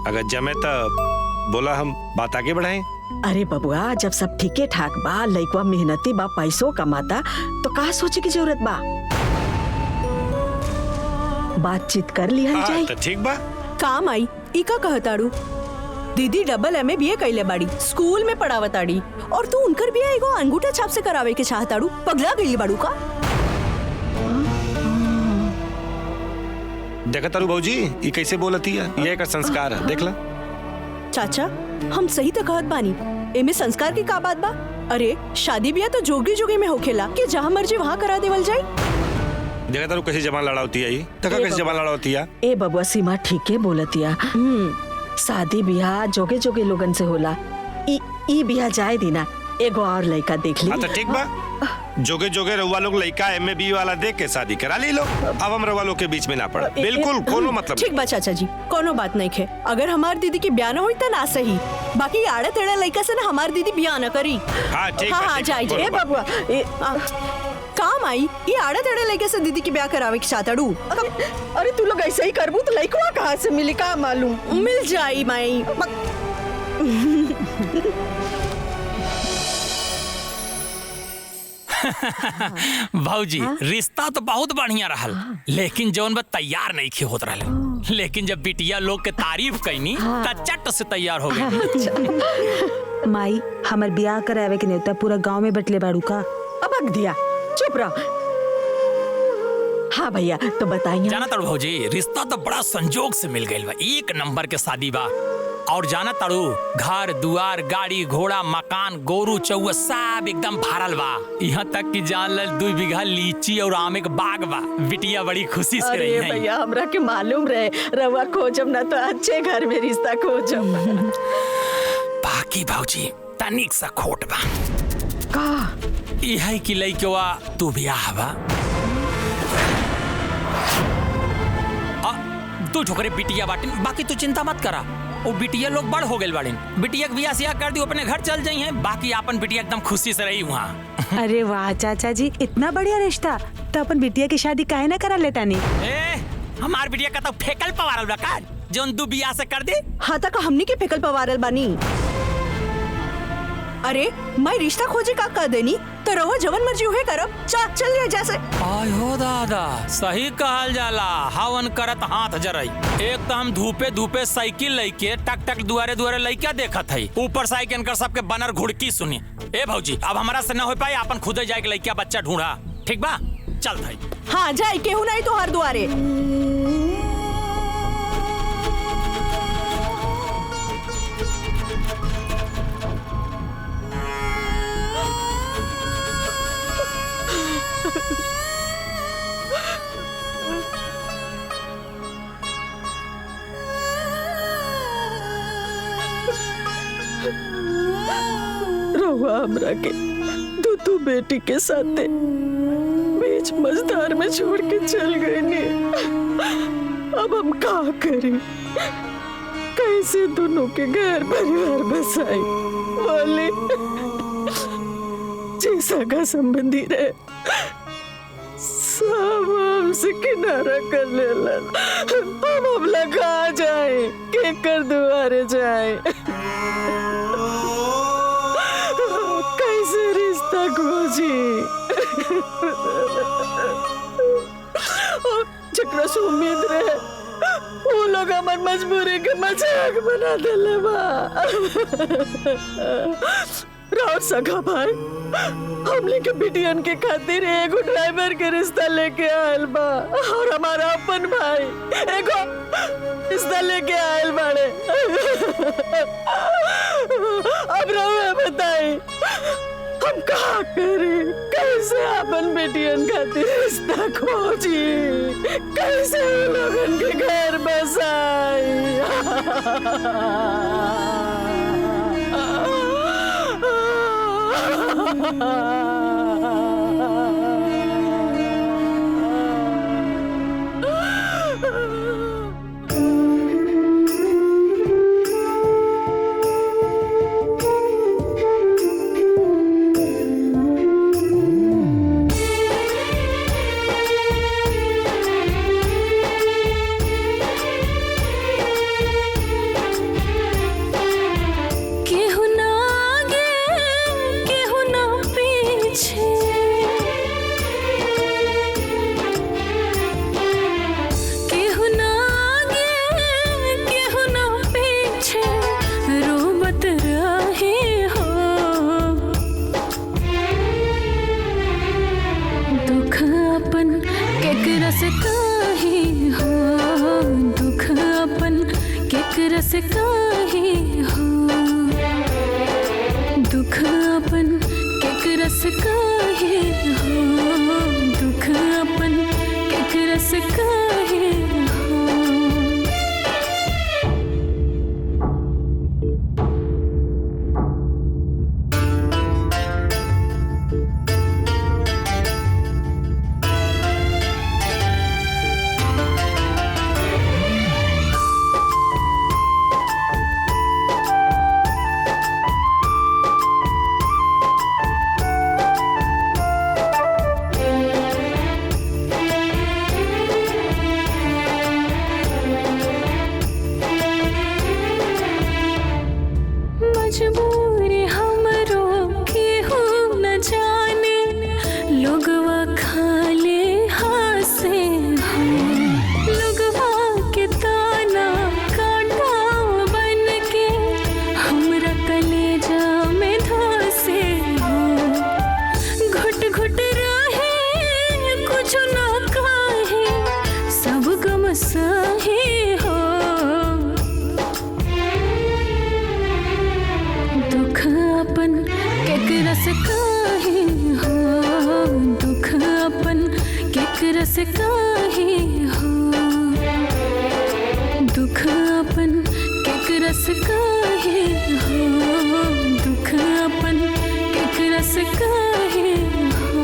अगर जमे तो बोला हम बात आगे बढ़ाएं। अरे बबुआ, जब सब ठीके ठाक बा, लइकवा मेहनती बा, पैसों कमाता, तो कहा सोचे की जरूरत बा? बातचीत कर लिया जाए तो ठीक बा। काम आई इका कहताड़ू, दीदी डबल MA BA कैले बाड़ी, स्कूल में पढ़ावताड़ी, और तू उनकर बिया एगो अंगूठा छाप से करावे के चाहताड़ू। पगला गई बाड़ू का? देखा तारू भौजी, ये कैसे बोलती है, ये एक संस्कार है, देख ला। चाचा, हम सही तो कहत बानी, एमे संस्कार की का बात बा? अरे शादी बिया तो जोगी जोगी में होखेला कि जहाँ मर्जी वहाँ करा देवल जाए। देखा तारू कैसे जबान लड़ावती है, ये देखा कैसे जबान लड़ावती है। ए बबुआ, सीमा ठीके बोलतिया। शादी बियाह जोगे जोगे लोगन से होला, ई बियाह जाए दीना, एगो और लड़का देख ली। हाँ तो ठीक बा, जोगे जोगे रउआ लोग लड़का MA BA वाला देख के शादी करा ली लो। अब हम रउआ लोग के बीच में ना पड़ा, बिल्कुल कोनो मतलब। ठीक बा चाचा जी, कोनो बात नहीं खे। अगर हमार दीदी की ब्याह न हुई तो ना सही, बाकी आड़े तेड़े लड़का से ना हमार दीदी ब्याह न करी। हाँ ठीक हाँ बा, हाँ ठीक जाए बा, जाए कोनो बबुआ। काम आई, ये आड़े तेड़े लड़के से दीदी की ब्याह करावे के चाहताड़ू। अरे तू लोग ऐसे ही करबू तो लइकवा कहाँ से मिली, का मालूम? मिल जाई माई। भौजी, रिश्ता तो बहुत बढ़िया रहल, लेकिन जौन बा तैयार नहीं खे होत रहले। लेकिन जब बिटिया लोग के तारीफ कैनी त चट से तैयार हो गई। माई हमर ब्याह करावे के नेता पूरा गांव में बटले बाड़ू का। अब अग दिया, चुप रहो। हाँ भैया तो बताइए। जाना तारू भौजी, रिश्ता तो बड़ा संजोग से मिल गई बा, एक नंबर के शादी बा। और जाना तारू, घर दुआर गाड़ी घोड़ा मकान गोरू चौआ सब एकदम भरल बा। यहाँ तक कि जान ल 2 बीघा लीची और आम के बाग बा। बिटिया बड़ी खुशी से रही है। भैया हमरा के मालूम रहे रवा खोजम ना तो अच्छे घर में रिश्ता खोजम। बाकी भौजी तनिक सा खोट बा का यही कि लइकवा तू ब्याह बा। तू ठोकरे बिटिया बाटिन, बाकी तू चिंता मत करा। वो बिटिया लोग बड़ हो गए बाड़िन, बिटिया के बियाह सियाह कर दी, अपने घर चल जाई हैं। बाकी अपन बिटिया एकदम खुशी से रही वहाँ। अरे वाह चाचा जी, इतना बढ़िया रिश्ता, तो अपन बिटिया की शादी काहे ना करा लेता नहीं? हमार बिटिया का तो फेकल पवारल बा का जोन दू बियाह से कर दे। हाँ तक हमनी के फेकल पवारल बानी। अरे मैं रिश्ता खोजे का कर देनी तो रवा जवन मर्जी हुए करब। चल रहे जैसे। आय हो दादा, सही कहल जाला, हवन करत हाथ जरई। एक तो हम धूपे धूपे साइकिल लेके टक टक दुआरे दुआरे लइका देखत हई, ऊपर साइकिल कर सबके बनर घुड़की सुनी। ए भौजी अब हमारा से न हो पाई, अपन खुदे जाए के लइका बच्चा ढूंढा, ठीक बा? चल भाई। हाँ जाए केहू नहीं तो हर दुआरे। रहुआ हमरा के दूधू बेटी के साथ बीच मझधार में छोड़ के चल गए ने। अब हम का करें, कैसे दोनों के घर परिवार बसाए? वाले जैसा का संबंधी रहे सब हमसे किनारा कर लेला। हम लगा जाए के कर दुआरे जाए, कैसे रिश्ता खोजी? जकरा से उम्मीद रहे वो लोग हमार मजबूरी के मजाक बना देले बा। राउत सखा भाई हमने के बिटियन के खातिर एगो ड्राइवर के रिश्ता लेके आयल बा, और हमारा अपन भाई एगो रिश्ता लेके आयल बाड़े। अब रहुए बताई हम का करें, कैसे अपन बेटियन खातिर रिश्ता खोजी, कैसे लोगन के घर बसाई? केकरा से काहे हो दुख अपन केकरा से काहे हो दुख अपन केकरा से काहे हो दुख अपन केकरा से काहे हो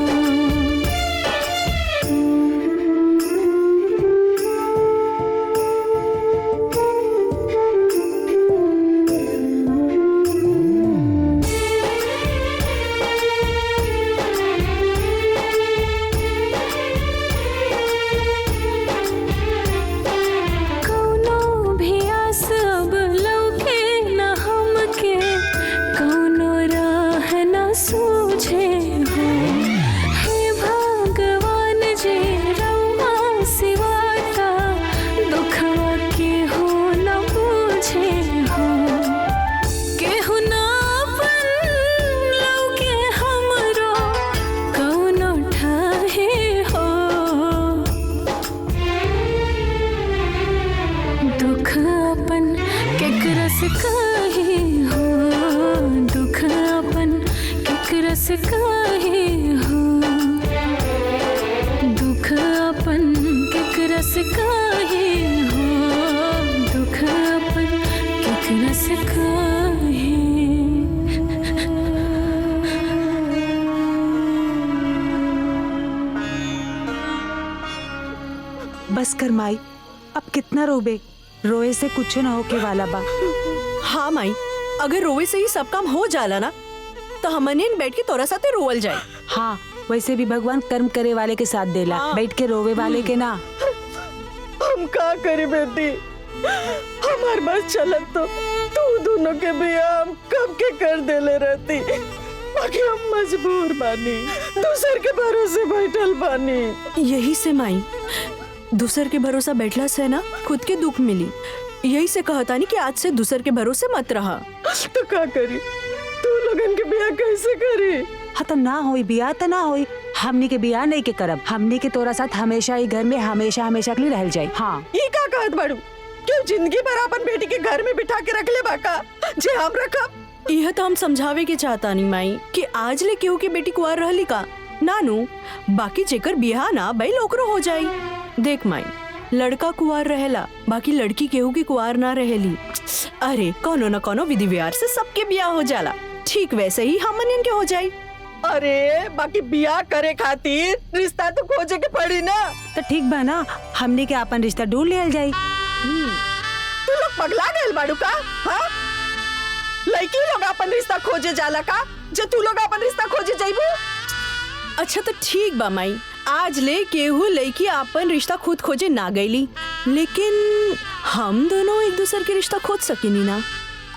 बस कर माई, अब कितना रोबे? रोए से कुछ न होके वाला बा। हाँ माई, अगर रोवे से ही सब काम हो जाला ना तो हमने बैठ के तोरा साथे रोवल जाए। हाँ, वैसे भी भगवान कर्म करे वाले के साथ देला, बैठ के रोवे वाले के ना। हम का करी बेटी, हमार बस चलत तो तू दोनों के बिया हम कब के कर देले रहती, बाकी हम मजबूर बानी, दूसर के भरोसे बैठल बानी। यही से माई, दूसर के भरोसा बैठला से ना खुद के दुख मिली। यही से कहता नहीं कि आज से दूसर के भरोसे मत रहा। तो का करी, तू लोगन के बिया कैसे करी? हाँ तो ना होई बिया तो ना होई, हमनी के बिया नहीं के करब, हमनी के तोरा साथ हमेशा ही घर में हमेशा हमेशा के लिए रह जाए। हाँ ई का कहत बाड़ू, क्यों जिंदगी भर अपन बेटी के घर में बिठा के रख ले बाका जे हम रखब? यह तो हम समझावे के चाहता नहीं माई कि आज ले केहू की बेटी कुआर रहली का नानू, बाकी जेकर बियाह ना बैल ओकरो हो जाई। देख माई, लड़का कुआर रहेला, बाकी लड़की केहू की कुआर ना रहेली। अरे कोनो न कोनो विधि व्यवहार से सबके बियाह हो जाला, ठीक वैसे ही हमन के हो जाई। अरे बाकी बियाह करे खातिर रिश्ता तो खोजे के पड़ी ना। तो ठीक बा ना, हमनी के अपन रिश्ता ढूंढ लियल जाई। तू लोग पगला गए बाड़ू का? हाँ, लड़की लोग अपन रिश्ता खोजे जाला का, जो तू लोग अपन रिश्ता खोजे जाइबू? अच्छा तो ठीक बा माई, आज ले केहू लड़की अपन रिश्ता खुद खोजे ना गईली, लेकिन हम दोनों एक दूसरे के रिश्ता खोज सकेनी ना।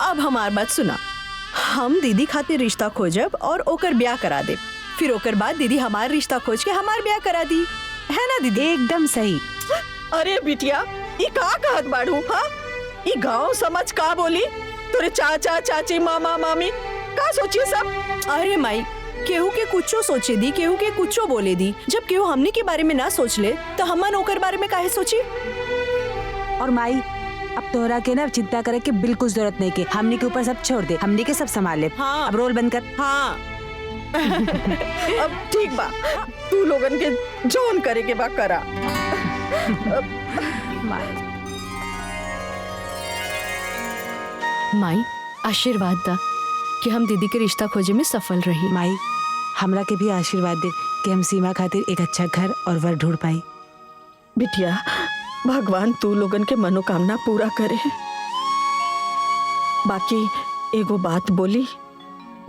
अब हमार बात सुना, हम दीदी खातिर रिश्ता खोजब और ओकर ब्याह करा दे, फिर ओकर बाद दीदी हमार रिश्ता खोज के हमार ब्याह करा दी, है ना दीदी? एकदम सही। अरे बिटिया, ई का कहत बाड़ू? हाँ, ई गांव समझ का बोली? तोरे चाचा चाची मामा मामी का सोची सब? अरे माई, केहू के कुछो सोचे दी, केहू के कुछो बोले दी, जब केहू हमनी के बारे में ना सोच ले तो हमन ओकर बारे में काहे सोची? और माई, अब तोहरा के ना चिंता करे के बिल्कुल जरूरत नहीं के, हमनी के ऊपर सब छोड़ दे, हमनी के सब संभाल ले। हाँ। अब रोल बंद कर। हाँ। अब ठीक बा, तू लोगन के जोन करे के बा करा। माई, आशीर्वाद दा कि हम दीदी के रिश्ता खोजे में सफल रही। माई, हमरा के भी आशीर्वाद दे कि हम सीमा खातिर एक अच्छा घर और वर ढूंढ पाई। बिटिया, भगवान तू लोगन के मनोकामना पूरा करे। बाकी एगो बात बोली?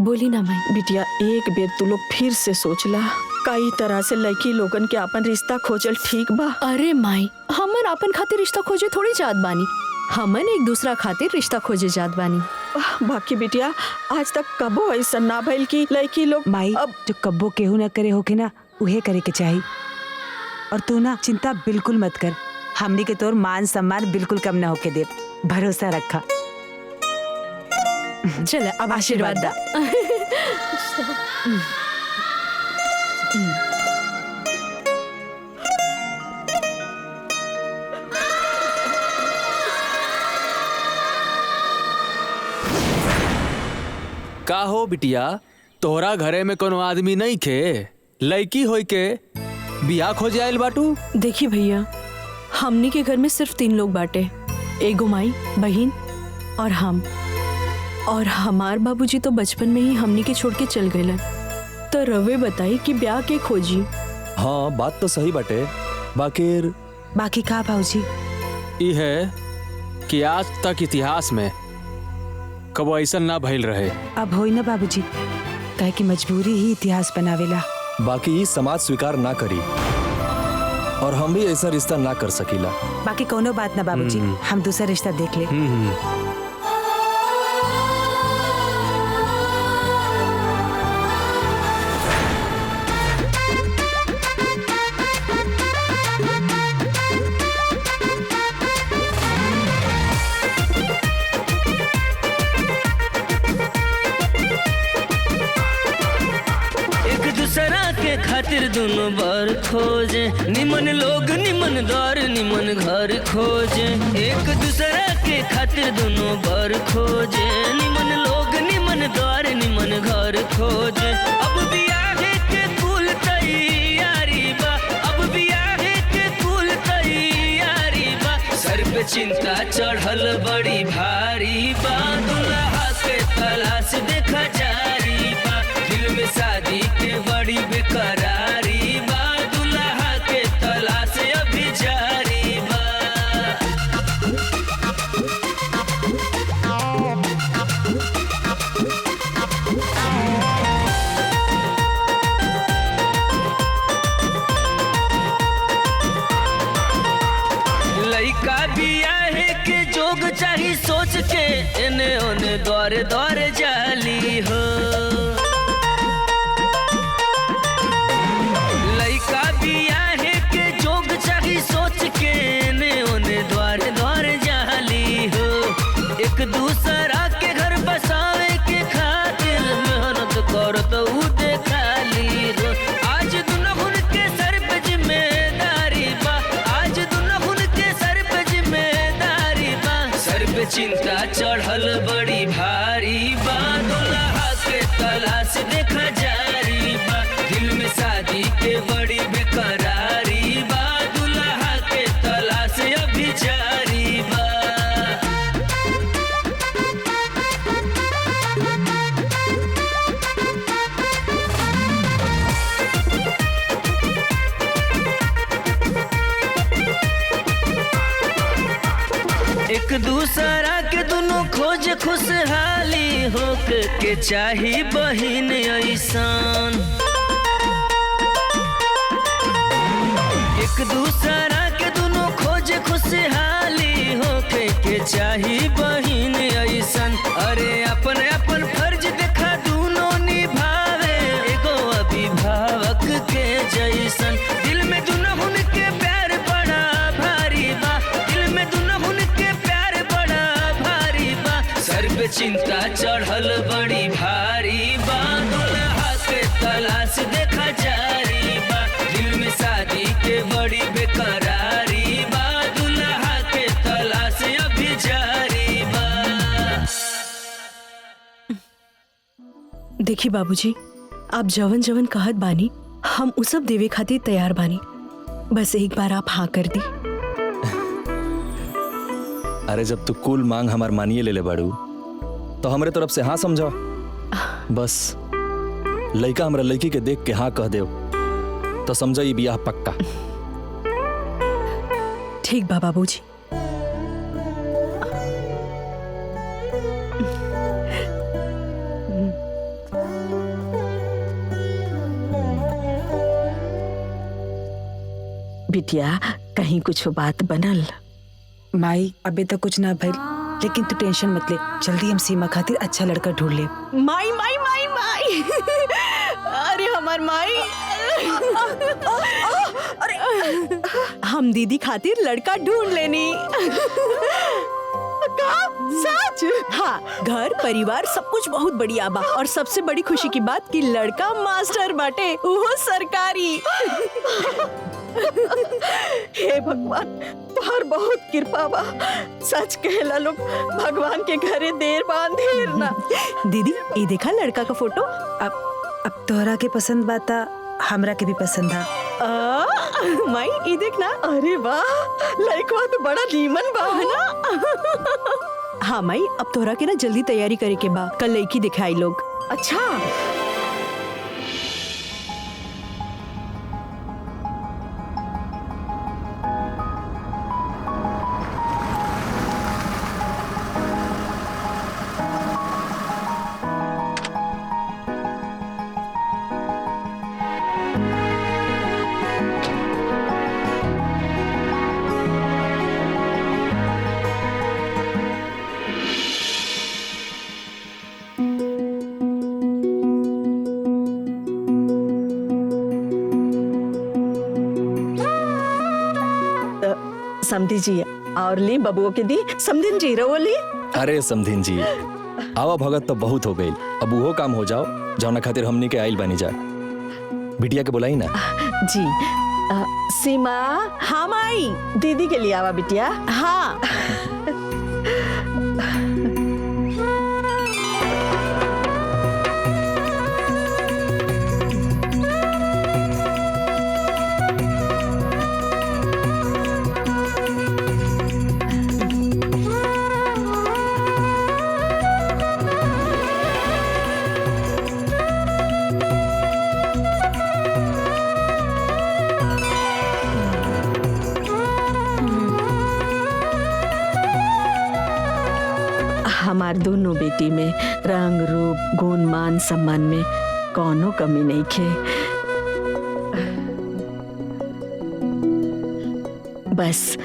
बोली ना माई। बिटिया, एक बेर तू लोग फिर से सोचला, कई तरह से लड़की लोगन के अपन रिश्ता खोजल ठीक बा? अरे माई, हमन अपन खातिर रिश्ता खोजे थोड़ी जात बानी, हमन एक दूसरा खातिर रिश्ता खोजे जात बानी। बाकी बिटिया, आज तक कबो ऐसा ना भइल कि लड़की लोग। माई, अब जो कब्बो केहू न करे होके ना, उहे करे के चाहिए। और तू ना चिंता बिल्कुल मत कर, हमनी के तोर मान सम्मान बिल्कुल कम ना होके दे, भरोसा रखा। चल अब आशीर्वाद दा। का हो बिटिया, तोहरा घरे में कोनो आदमी नहीं खे लड़की होई के बियाह खोजे आयल बाटू? देखिए भैया, हमनी के घर में सिर्फ 3 लोग बाटे, एगो माई, बहन और हम। और हमार बाबूजी तो बचपन में ही हमनी के छोड़ के चल गए। तो रवे बताई कि ब्याह के खोजी। हाँ बात तो सही बाटे, बाकी का बाबूजी? ई है कि आज तक इतिहास में कबो ऐसा ना भइल रहे। अब होई ना बाबूजी, काहे कि मजबूरी ही इतिहास बनावेला। बाकी समाज स्वीकार ना करी और हम भी ऐसा रिश्ता ना कर सकीला। बाकी कोनो बात ना बाबूजी, हम दूसरा रिश्ता देख ले। खातिर दोनों बार खोजे, निमन लोग निमन द्वार निमन घर खोजे। एक दूसरा के खातिर दोनों बार खोजे, निमन लोग निमन द्वार निमन घर खोजे। अब बियाहे के कुल तैयारी बा, अब बियाहे के कुल तैयारी बा। सर पे चिंता चढ़ल बड़ी भारी बा, दुल्हा के तलाश देखा जारी बा। दिल में शादी के बड़ी बेकरारी बा, दुल्हा के तलाश अभी जारी बा। लइका बियाहे के जोग चाही सोच के, एने ओने दौरे दौरे जाली हो। सोच के ने ओने द्वारे द्वारे जाली हो। एक दूसरा के घर बसावे के खातिर मेहनत करत उ देखाली हो। आज दुनहुन के सर पे जिम्मेदारी बा, आज दुनहुन के सर पे जिम्मेदारी बा। सर पे चिंता चढ़ल बड़ी भारी बा, दुल्हा के तलाश देखा जारी बा। दिल में शादी के बड़ी बेकरारी बा, अभी जारी बा। एक दूसरा के दोनों खोज खुशहाली हो के चाही बहिन ऐसान। एक दूसरा के दोनों खोज खुशहाली हो के चाही बहिन ऐसन। अरे अपन अपन फर्ज देखा दोनों निभावे, एगो अभिभावक के जैसन। दिल में दुनहुन के प्यार बड़ा भारी बा, दिल में दुनहुन के प्यार बड़ा भारी बा। सर पे चिंता चढ़ल बड़ी भारी बा, दुल्हा के तलाश देखा जारी बा। दिल में शादी के बड़ी बेकरारी बा, दुल्हा के तलाश अभी जारी बा। देखी बाबूजी, आप जवन जवन कहत बानी हम उ सब देवे खातिर तैयार बानी। बस एक बार आप हाँ कर दी। अरे जब तू कुल मांग हमार मानिए ले बाड़ू तो हमरे तरफ से हाँ समझो। बस लड़का हमरा लड़की के देख के हाँ कह दे तो समझो ये बियाह पक्का। ठीक बा बाबूजी। बिटिया कहीं कुछ बात बनल? माई अबे तक कुछ ना भइल, लेकिन तू टेंशन मत ले, जल्दी हम सीमा खातिर अच्छा लड़का ढूंढ ले। माई माई माई माई अरे हमार माई अरे हम दीदी खातिर लड़का ढूंढ लेनी। सच? हाँ, घर परिवार सब कुछ बहुत बढ़िया बा और सबसे बड़ी खुशी की बात कि लड़का मास्टर बाटे, वो सरकारी। हे भगवान, तोहर बहुत कृपा बा। सच कहेला लोग, भगवान के घरे देर बा अंधेर ना। दीदी, ये देखा लड़का का फोटो? अब तोहरा के पसंद बाता, हमरा के भी पसंद है। माई, ये देखना। अरे वाह, लड़का तो बड़ा नीमन बा है ना। हाँ माई, अब तोहरा के ना जल्दी तैयारी करे के बा, कल लड़की दिखाई लोग। अच्छा, समधी जी और ली बबुओ के दी। समधिन जी रहो ली। अरे समधिन जी, आवा भगत तो बहुत हो गई, अब वो काम हो जाओ जौना खातिर हमनी के आइल बनी जा। बिटिया के बुलाई ना। जी सीमा। हाँ माई। दीदी के लिए आवा बिटिया। हाँ। हमार दोनों बेटी में रंग रूप गुण मान सम्मान में कोनो कमी नहीं खे। बस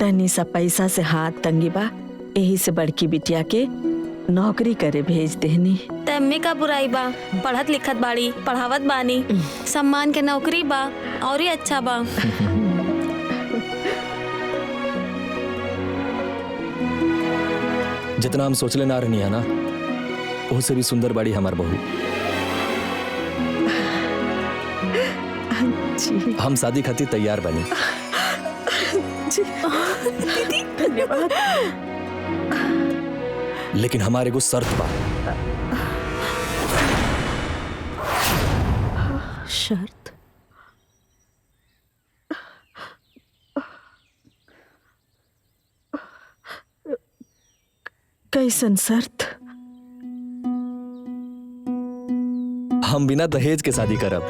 तनी सा पैसा से हाथ तंगी बा, यही से बड़की बिटिया के नौकरी करे भेज देनी। तम्मे का बुराई बा, पढ़त लिखत बाड़ी, पढ़ावत बानी, सम्मान के नौकरी बा और ही अच्छा बा। जितना हम सोचले ना रहनी है ना, उससे भी सुंदर बाड़ी हमार बहू। हम शादी खातिर तैयार बनी। दीदी धन्यवाद। लेकिन हमारे को शर्त बा। शर्त? कैसन शर्त? हम बिना दहेज के शादी करब।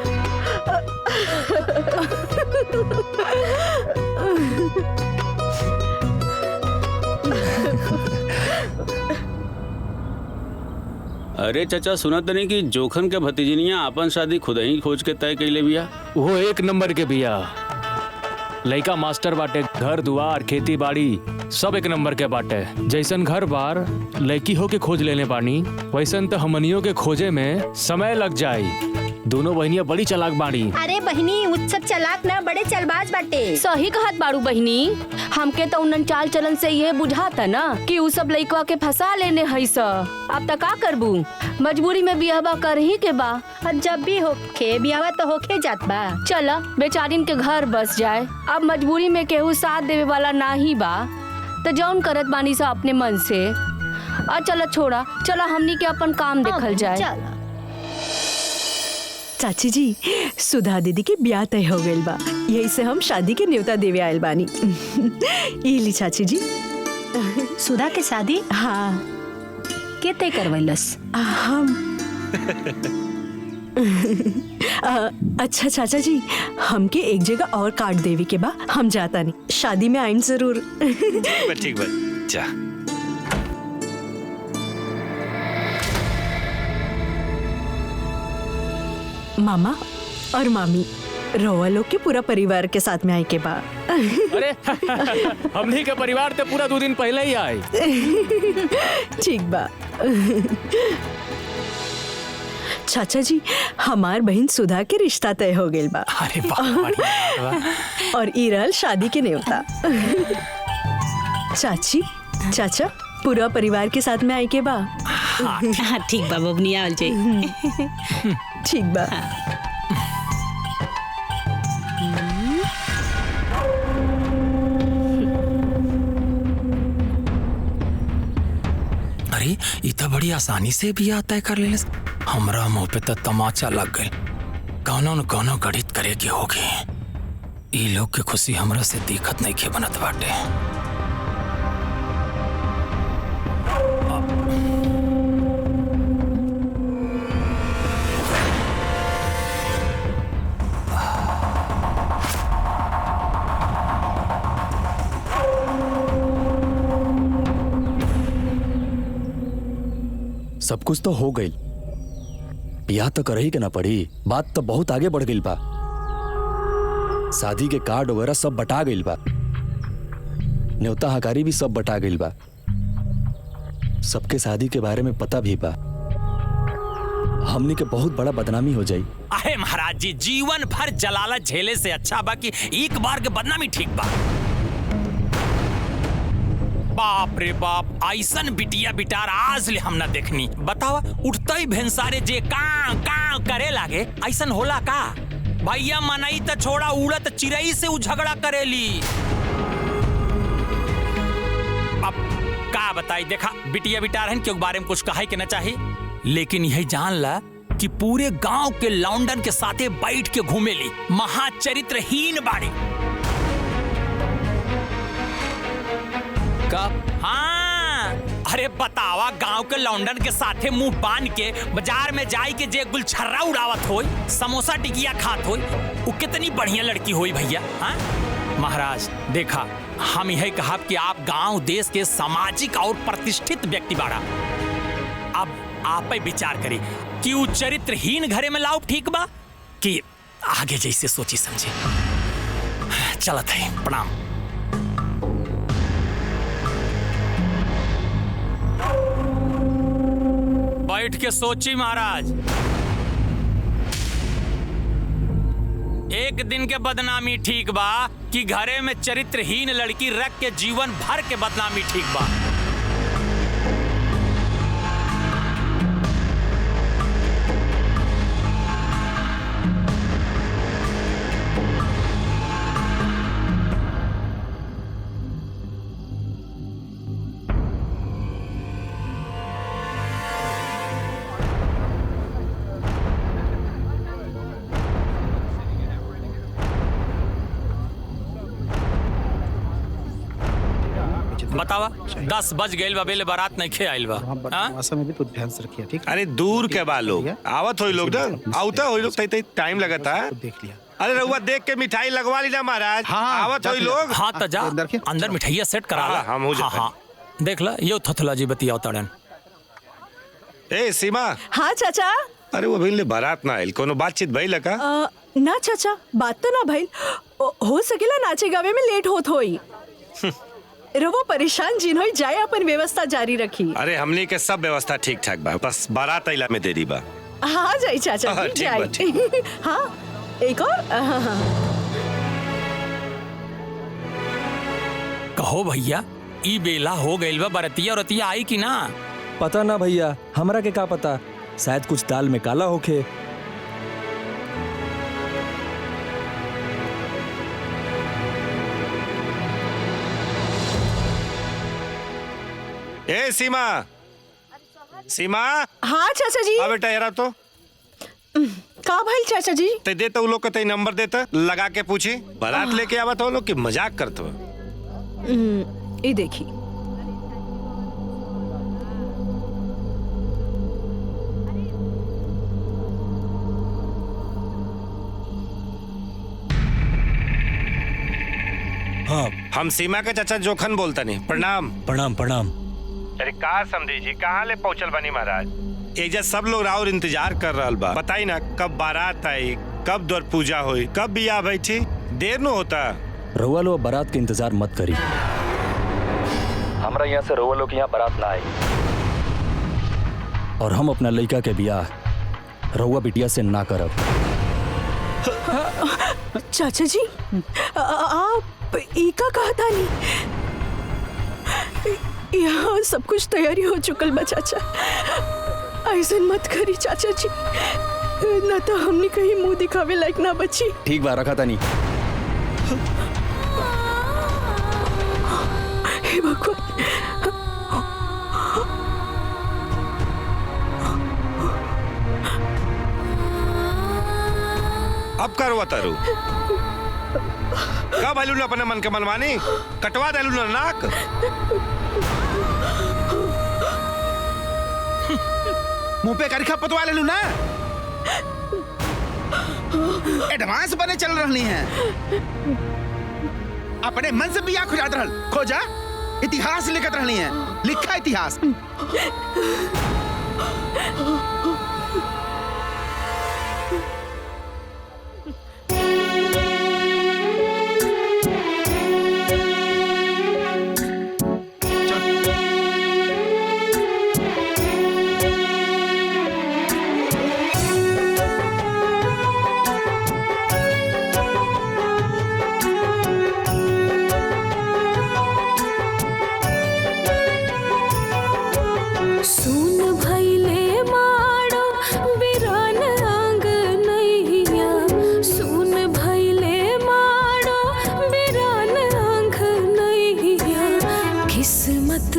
अरे चाचा, सुनत नहीं कि जोखन के भतीजनिया अपन शादी खुद ही खोज के तय कैले बिया। वो एक नंबर के बिया, लइका मास्टर बाटे, घर दुआर खेती बाड़ी सब एक नंबर के बाटे। जैसन घर बार लड़की हो के खोज लेने बानी, वैसन तो हमनियों के खोजे में समय लग जाई। दोनों बहनियां बड़ी चालाक बाड़ी। अरे बहनी, उत्सव चालाक ना बड़े चलबाज बाटे। सही कहत बाड़ू बहिनी, हमके तो उन्नन चाल चलन से ये बुझाता ना कि उ सब लइकवा के फंसा लेने है स। अब तक का करबू, मजबूरी में बियाहवा कर ही के बा। जब भी होके बियाहवा तो होके जात बा। चला बेचारिन के घर बस जाए, अब मजबूरी में केहू साथ देवे वाला ना ही बा, तो जौन करत बानी सा अपने मन से। चला छोड़ा, चला हमनी के अपन काम देखल जाए। चाची जी, सुधा दीदी की ब्याह तय हो गइल बा, यही से हम शादी के न्योता देवे आयल बानी। इली चाची जी। सुधा के शादी? हाँ। के तय करवैलस? हम अच्छा चाचा जी, हमके एक जगह और काट देवी के बा, हम जाता नहीं, शादी में आइन जरूर। ठीक बा, जा। मामा और मामी, रोवा लोग के पूरा परिवार के साथ में आए के बा। अरे हमनी के परिवार ते पूरा 2 दिन पहले ही आए। ठीक बा। चाचा जी, हमार बहन सुधा के रिश्ता तय हो गइल बा। अरे वाह। और ई रहल शादी के न्योता। चाची, चाचा, पूरा परिवार के साथ में आई के बा। हाँ ठीक बा बबनी आवल जाई। ठीक बा। अरे ई तो बड़ी आसानी से भी आता है कर ले। हमरा मुंह पे तो तमाचा लग गए। कौनो न कौनो गणित करे के होगी। ई लोग के खुशी हमरा से दिक्कत नहीं के बनत बाटे। सब कुछ तो हो गई, ब्याह तो करही के ना पड़ी। बात तो बहुत आगे बढ़ गई बा। शादी के कार्ड वगैरह सब बटा गई बा, न्योता हकारी भी सब बटा गई बा, सबके शादी के बारे में पता भी बा। हमने के बहुत बड़ा बदनामी हो जाई। अरे महाराज जी, जीवन भर जलालत झेले से अच्छा बा कि एक बार के बदनामी ठीक बा। बाप रे बाप, ऐसन बिटिया बिटार आज ले हम ना देखनी। बतावा, उठते ही भेंसारे जे कां कां करे लागे, ऐसन होला का? भैया मनई तो छोड़ा, उड़त चिड़ई से उ झगड़ा करेली। अब का बताई, देखा बिटिया बिटार हन के बारे में कुछ कहे के ना चाहिए, लेकिन यही जान ला कि पूरे गांव के लौंडन के साथे बैठ के घूमेली, महाचरित्रहीन बाड़ी। का? हाँ, अरे बतावा, गांव के लौंडन के साथे मुंह बांध के बाजार में जाई के जे गुलछर्रा उड़ावत होई, समोसा टिकिया खात होई, वो कितनी बढ़िया लड़की होई भैया। हाँ महाराज, देखा हम यही कहा कि आप गांव देश के सामाजिक और प्रतिष्ठित व्यक्ति बाड़ा। अब आप ही विचार करी कि वो चरित्रहीन घरे में लाओ ठीक बा कि आगे जैसे सोची समझे। चलत है, प्रणाम। बैठ के सोची महाराज, एक दिन के बदनामी ठीक बा कि घरे में चरित्रहीन लड़की रख के जीवन भर के बदनामी ठीक बा। बतावा, 10 बज गए बा, बेले बारात नहीं खे आइल बा। में भी तो ध्यान से रखिए, ठीक? अरे दूर के बा लोग, आवत होई लोग ना, आवता होई लोग, तई टाइम लगता है। देख लिया। अरे रहुआ देख के मिठाई लगवा ली ना महाराज। हाँ, आवत होई लोग। हाँ तो जा अंदर मिठाइया सेट करा ला। हम हो जाते। हाँ, देख ला, यो थथला जी बतियाओ तड़न। ए सीमा। हाँ चाचा। अरे वो भइल बारात ना आइल, कोनो बातचीत भइल का? ना चाचा, बात तो ना भइल। हो सकेला नाचे गावे में लेट होत होई। रवो परेशान जिन होई जाए, अपन व्यवस्था जारी रखी। अरे हमनी के सब व्यवस्था ठीक ठाक बा, बस बारात आइला में देरी बा। हाँ जाई चाचा हाँ, जी, ठीक बा, जाई। हाँ एक और। कहो भैया, ई बेला हो गइल बा, बरतिया रतिया आई कि ना? पता ना भैया, हमरा के का पता, शायद कुछ दाल में काला होखे। ए सीमा, सीमा। हाँ चाचा जी। बेटा यारा तो का भाई चाचा जी? ते दे तो लोग का नंबर देता, लगा के पूछी बारात लेके आवत हो लोग कि मजाक करते हो। ये देखी। हाँ, हम सीमा के चाचा जोखन बोलता नहीं। प्रणाम। प्रणाम प्रणाम। अरे का समझी जी, कहाँ ले पहुँचल बनी महाराज? एजा सब लोग राउर इंतजार कर रहा बा। बताई ना कब बारात आई, कब द्वार पूजा हुई, कब बियाह बैठी, देर न होता। रउआ लोग बारात के इंतजार मत करी, हमरा यहाँ से रउआ लोग यहाँ बारात ना आई, और हम अपना लड़का के बियाह रउआ बिटिया से ना करब। चाचा जी, आप एका कहता नहीं, यहाँ सब कुछ तैयारी हो चुकल बा चाचा। ऐसा मत करी चाचा जी, न तो हमने कहीं मुंह दिखावे लायक ना बची। ठीक बा, रखा तानी। हे भगवान। अब करवा तारू का भालू ना अपने मन के मनमानी कटवा देलू ना नाक। मुंह पे करखा पतवा ले लू ना। एडवांस बने चल रही हैं। अपने मन से बिया खुजात रहल खोजा। इतिहास लिखत रहनी है, लिखा इतिहास।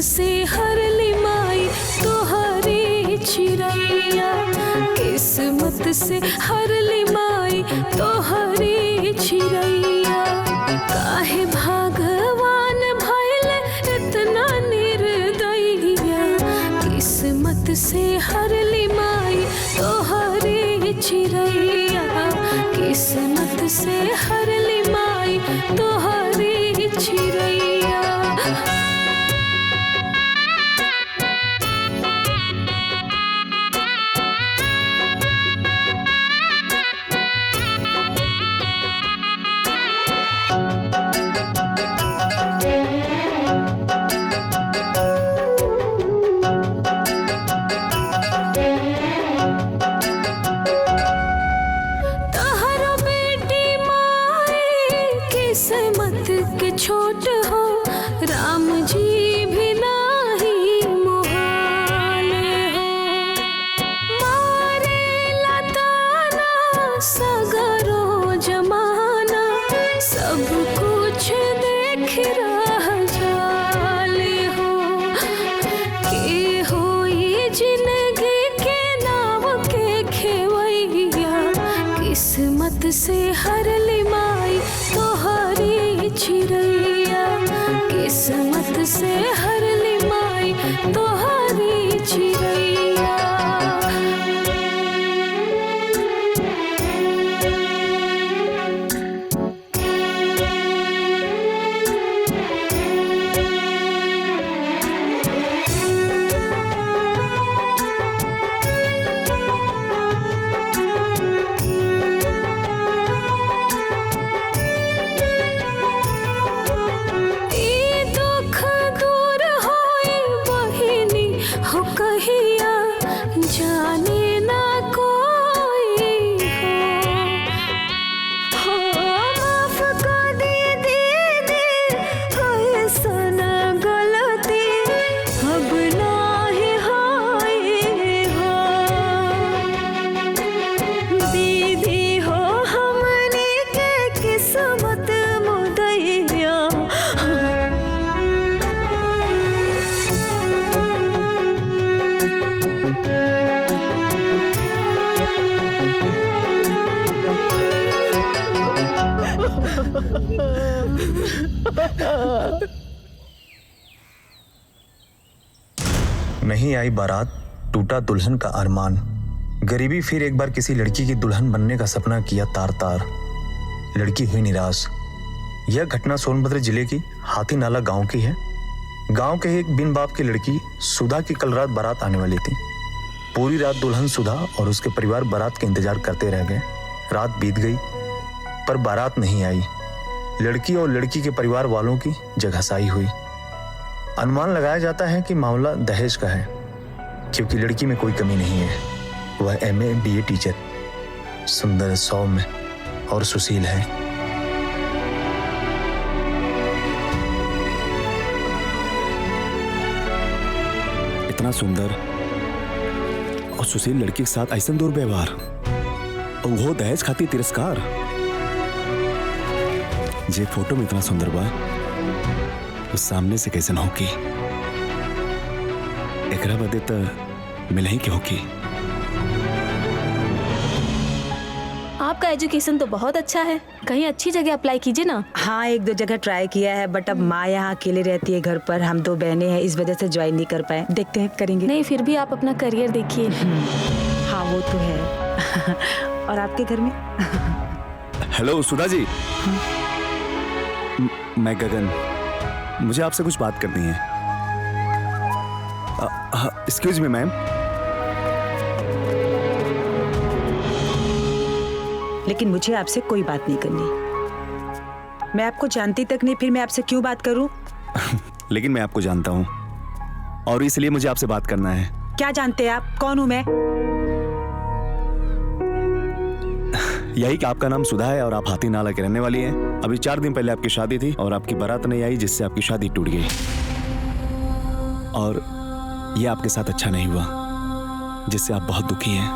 से हर लिमाई तोहरी चिरैया, किस्मत से हर लिमाई तोहरी चिरैया। काहे भगवान भइल इतना निर्दयिया, किस्मत से हर लिमाई तोहरी चिरैया, किस्मत से हर लिमाई तोहरी चिरैया। किस्मत के छोट हो राम जी भी नाही मोहाल हो, मारे लताना सगरो जमाना, सब कुछ देख रह जाले हो। के होई जिंदगी के नाव के खेवैया, किस्मत से हर लिमाई तोहरी चिरैया, किस्मत से हर लिमाई तोहरी चिरैया। कहिया जाने ना कोई हो, माफ कर दीदी ऐसन गलती अब नाही होई हो। दीदी हो हमनी के किस्मत मुदैया, नहीं आई बारात, टूटा दुल्हन का अरमान। गरीबी फिर एक बार किसी लड़की की दुल्हन बनने का सपना किया तार तार। लड़की हुई निराश। यह घटना सोनभद्र जिले की हाथी नाला गांव की है। गांव के एक बिन बाप की लड़की सुधा की कल रात बारात आने वाली थी। पूरी रात दुल्हन सुधा और उसके परिवार बारात के इंतजार करते रह गए। रात बीत गई पर बारात नहीं आई। लड़की और लड़की के परिवार वालों की जगहसाई हुई। अनुमान लगाया जाता है कि मामला दहेज का है, क्योंकि लड़की में कोई कमी नहीं है। वह MA BA टीचर, सुंदर, सौम्य और सुशील है। इतना सुंदर और सुशील लड़की के साथ ऐसा दुर्व्यवहार और वो दहेज खाती तिरस्कार। जे फोटो में इतना सुंदर बा वो सामने से कैसे न होगी। एकरा बदे तो मिल ही के होगी। आपका एजुकेशन तो बहुत अच्छा है, कहीं अच्छी जगह अप्लाई कीजिए ना। हाँ, 1-2 जगह ट्राई किया है, बट अब माँ यहाँ अकेले रहती है घर पर, हम 2 बहनें हैं, इस वजह से ज्वाइन नहीं कर पाए। देखते हैं करेंगे। नहीं, फिर भी आप अपना करियर देखिए। हाँ वो तो है। और आपके घर में? हेलो सुधा जी। मैं गगन, मुझे आपसे कुछ बात करनी है। Excuse me ma'am. लेकिन मुझे आपसे कोई बात नहीं करनी। मैं आपको जानती तक नहीं, फिर मैं आपसे क्यों बात करूं? लेकिन मैं आपको जानता हूं और इसलिए मुझे आपसे बात करना है। क्या जानते हैं आप? कौन हूं मैं? यही कि आपका नाम सुधा है और आप हाथी नाला के रहने वाली हैं। अभी 4 दिन पहले आपकी शादी थी और आपकी बारात नहीं आई, जिससे आपकी शादी टूट गई। और ये आपके साथ अच्छा नहीं हुआ, जिससे आप बहुत दुखी हैं।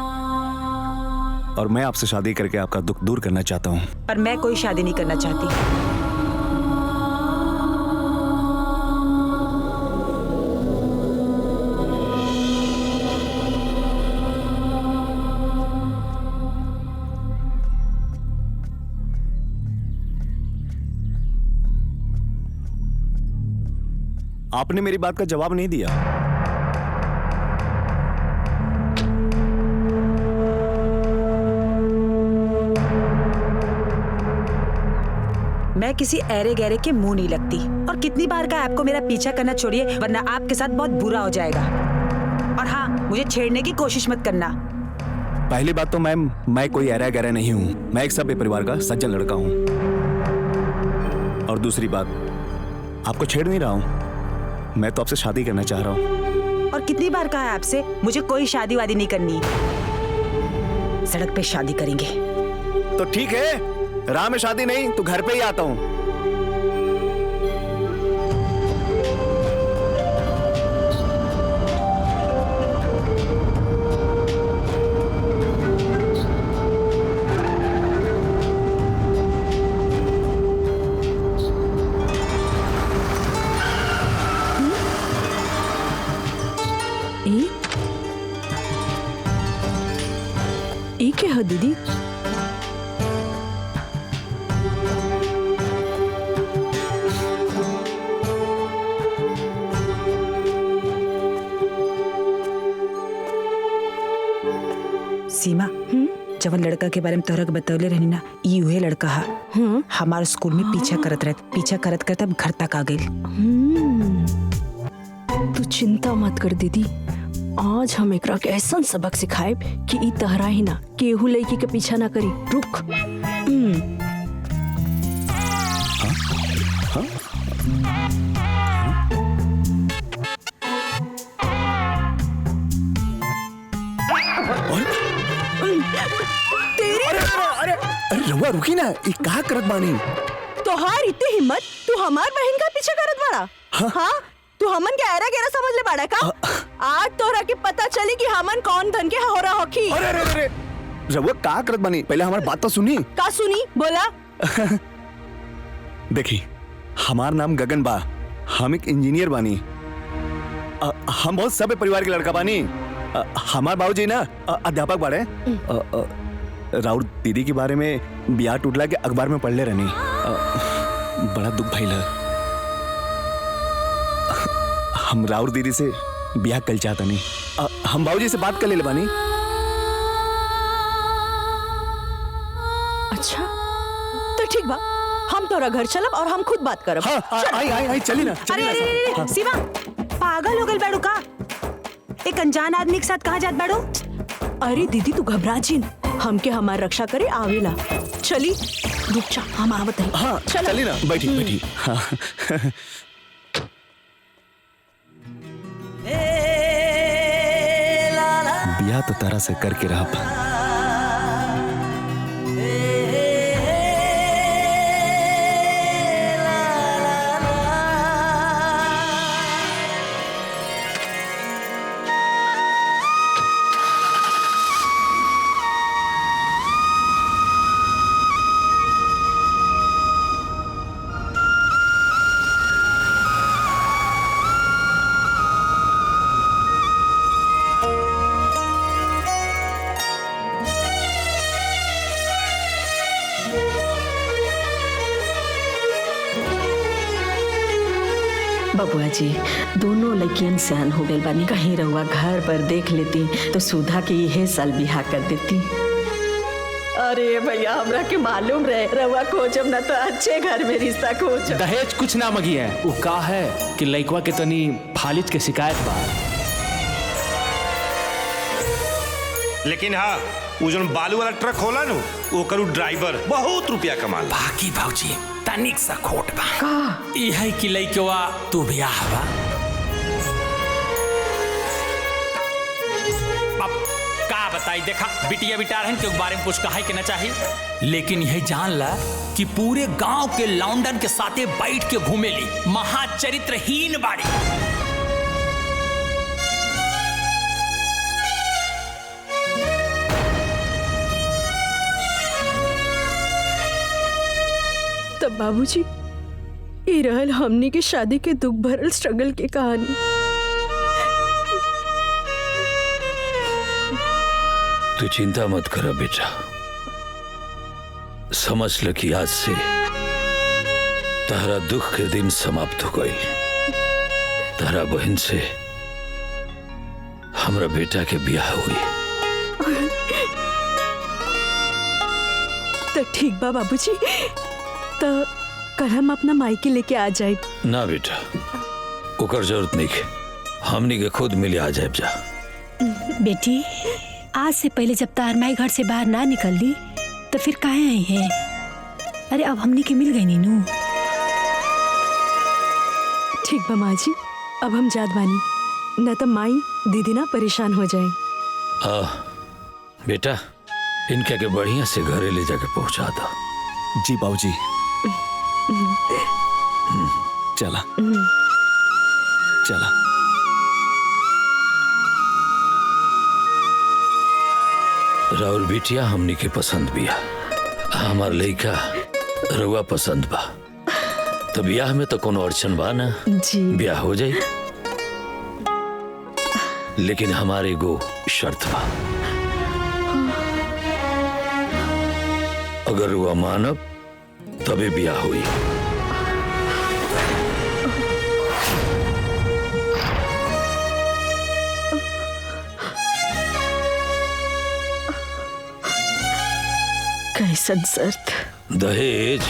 और मैं आपसे शादी करके आपका दुख दूर करना चाहता हूँ। पर मैं कोई शादी नहीं करना चाहती। आपने मेरी बात का जवाब नहीं दिया। मैं किसी ऐरे गहरे के मुंह नहीं लगती। और कितनी बार कहा आपको मेरा पीछा करना छोड़िए, वरना आपके साथ बहुत बुरा हो जाएगा। और हाँ, मुझे छेड़ने की कोशिश मत करना। पहली बात तो मैम, मैं कोई ऐरा गहरा नहीं हूँ। मैं एक सभ्य परिवार का सज्जन लड़का हूँ। और दूसरी बात, आपको छेड़ नहीं रहा हूँ, मैं तो आपसे शादी करना चाह रहा हूँ। और कितनी बार कहा है आपसे, मुझे कोई शादी वादी नहीं करनी। सड़क पे शादी करेंगे। तो ठीक है, राह में शादी नहीं तो घर पे ही आता हूँ। ई क्या है दीदी? सीमा, जवन लड़का के बारे में तोहरा के बतौले रहनी ना, ई उहे लड़का हा। हमारे स्कूल में पीछा करत करत अब घर तक आ गई। तू चिंता मत कर दीदी, आज हम एकरा के ऐसा सबक सिखाए कि ई तहरा ही ना केहू लड़की के पीछा ना करी। रुक। अरे रहुआ रुकी ना, ये कहा करत बानी? तोहार इतनी हिम्मत, तू हमार बहन का पीछा करत बाड़ा? हाँ? तू हमन के ऐरा गैरा समझ ले बाड़ा का? आज तोहरा के पता चली कि हमन कौन धन के हो रहा होखी। अरे रहुआ कहा करत बानी? पहले हमारी बात तो सुनी। का सुनी? बोला। देखी, हमार नाम गगन बा, हम एक इंजीनियर बानी। हम बहुत सभ्य परिवार के लड़का बानी। हमार बाबूजी ना अध्यापक बाड़े। राउर दीदी के बारे में ब्याह टूटला के अखबार में पढ़ ले रहनी। बड़ा दुख भइल है। हम राउर दीदी से ब्याह कल चाहता नहीं। हम बाबूजी से बात कर ले बानी। अच्छा तो ठीक बा, हम तोरा घर चलब और हम खुद बात करब। हाँ, आई चली ना। अरे शिवा, पागल हो गई बैठो का? एक अनजान आदमी के साथ कहाँ जात बैठो? अरे दीदी तू घबरा जिन, हमके हमार रक्षा करे आवेला। चली, रुक जा, हम आवत हैं। हाँ चली ना, बैठी। हाँ। ब्याह तो तरह से करके रहा। बबुआ जी, दोनों लड़कियन सियान हो गए बानी। कहीं रहुआ घर पर देख लेती तो सुधा के यह साल बिहा कर देती। अरे भैया, हमरा के मालूम रहे रहुआ खोजब ना तो अच्छे घर में रिश्ता खोजब। दहेज कुछ ना मगी है, वो का है कि लइकवा के तनी फालिज के शिकायत बा। लेकिन हाँ, वो जो बालू वाला ट्रक होला नु, वो करू ड्राइवर बहुत रुपया कमाल। बाकी भाऊजी तनिक सा खोट बा का यही कि लइकवा तू बियाह बा। अब का बताई, देखा बिटिया बिटारहन के बारे में कुछ कहा के ना चाहिए, लेकिन यही जान ला कि पूरे गांव के लौंडन के साथे बैठ के घूमेली, महाचरित्रहीन बाड़ी। तब बाबूजी, ये रहल हमनी के शादी के दुख भरल स्ट्रगल की कहानी। तू चिंता मत कर बेटा, समझ ल कि आज से तारा दुख के दिन समाप्त हो गई। तारा बहन से हमरा बेटा के ब्याह हुई। तो ठीक बा बाबूजी, तो कल हम अपना मायके लेके आ जाए। ना बेटा, ओकर जरूरत नहीं है, हमनी के खुद मिले आ जाए जा। बेटी, आज से पहले जब तार माई घर से बाहर ना निकल ली तो फिर काहे आई है? अरे अब हमनी के मिल गई नीनू। ठीक बा माँ जी, अब हम जात बानी, न तो माई दीदी ना परेशान हो जाए। बेटा, इनके के बढ़िया से घरे ले जाके पहुंचा दो। जी बाबूजी। चला चला। राहुल बिटिया हमनी के पसंद बिया, हमार लइका रउआ पसंद बा, तो ब्याह में तो कोनो अड़चन बा ना जी। ब्याह हो जाई, लेकिन हमारे गो शर्त बा। अगर रउआ मानब तबे ब्याह हुई। कैसन शर्त? दहेज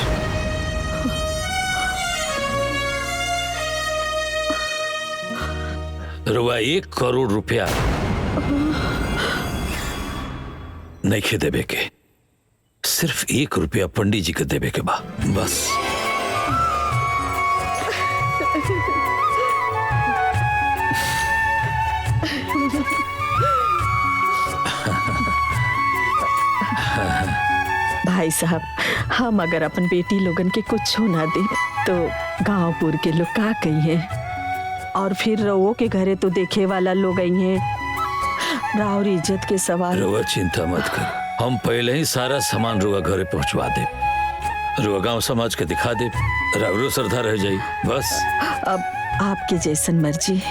रुआ 1 करोड़ रुपया नहीं खे देवे के, सिर्फ 1 रुपया पंडित जी के देवे के बा, बस। भाई साहब, हम अगर अपन बेटी लोगन के कुछ ना दे तो गांवपुर के लोग का कही हैं, और फिर रवो के घरे तो देखे वाला लोग आई हैं। राउर इज्जत के सवाल। रुआ चिंता मत कर, हम पहले ही सारा सामान रुआ घरे पहुंचवा दे, रुआ गांव समाज के दिखा दे, राउरो श्रद्धा रह जाई, बस। अब आपकी जैसन मर्जी।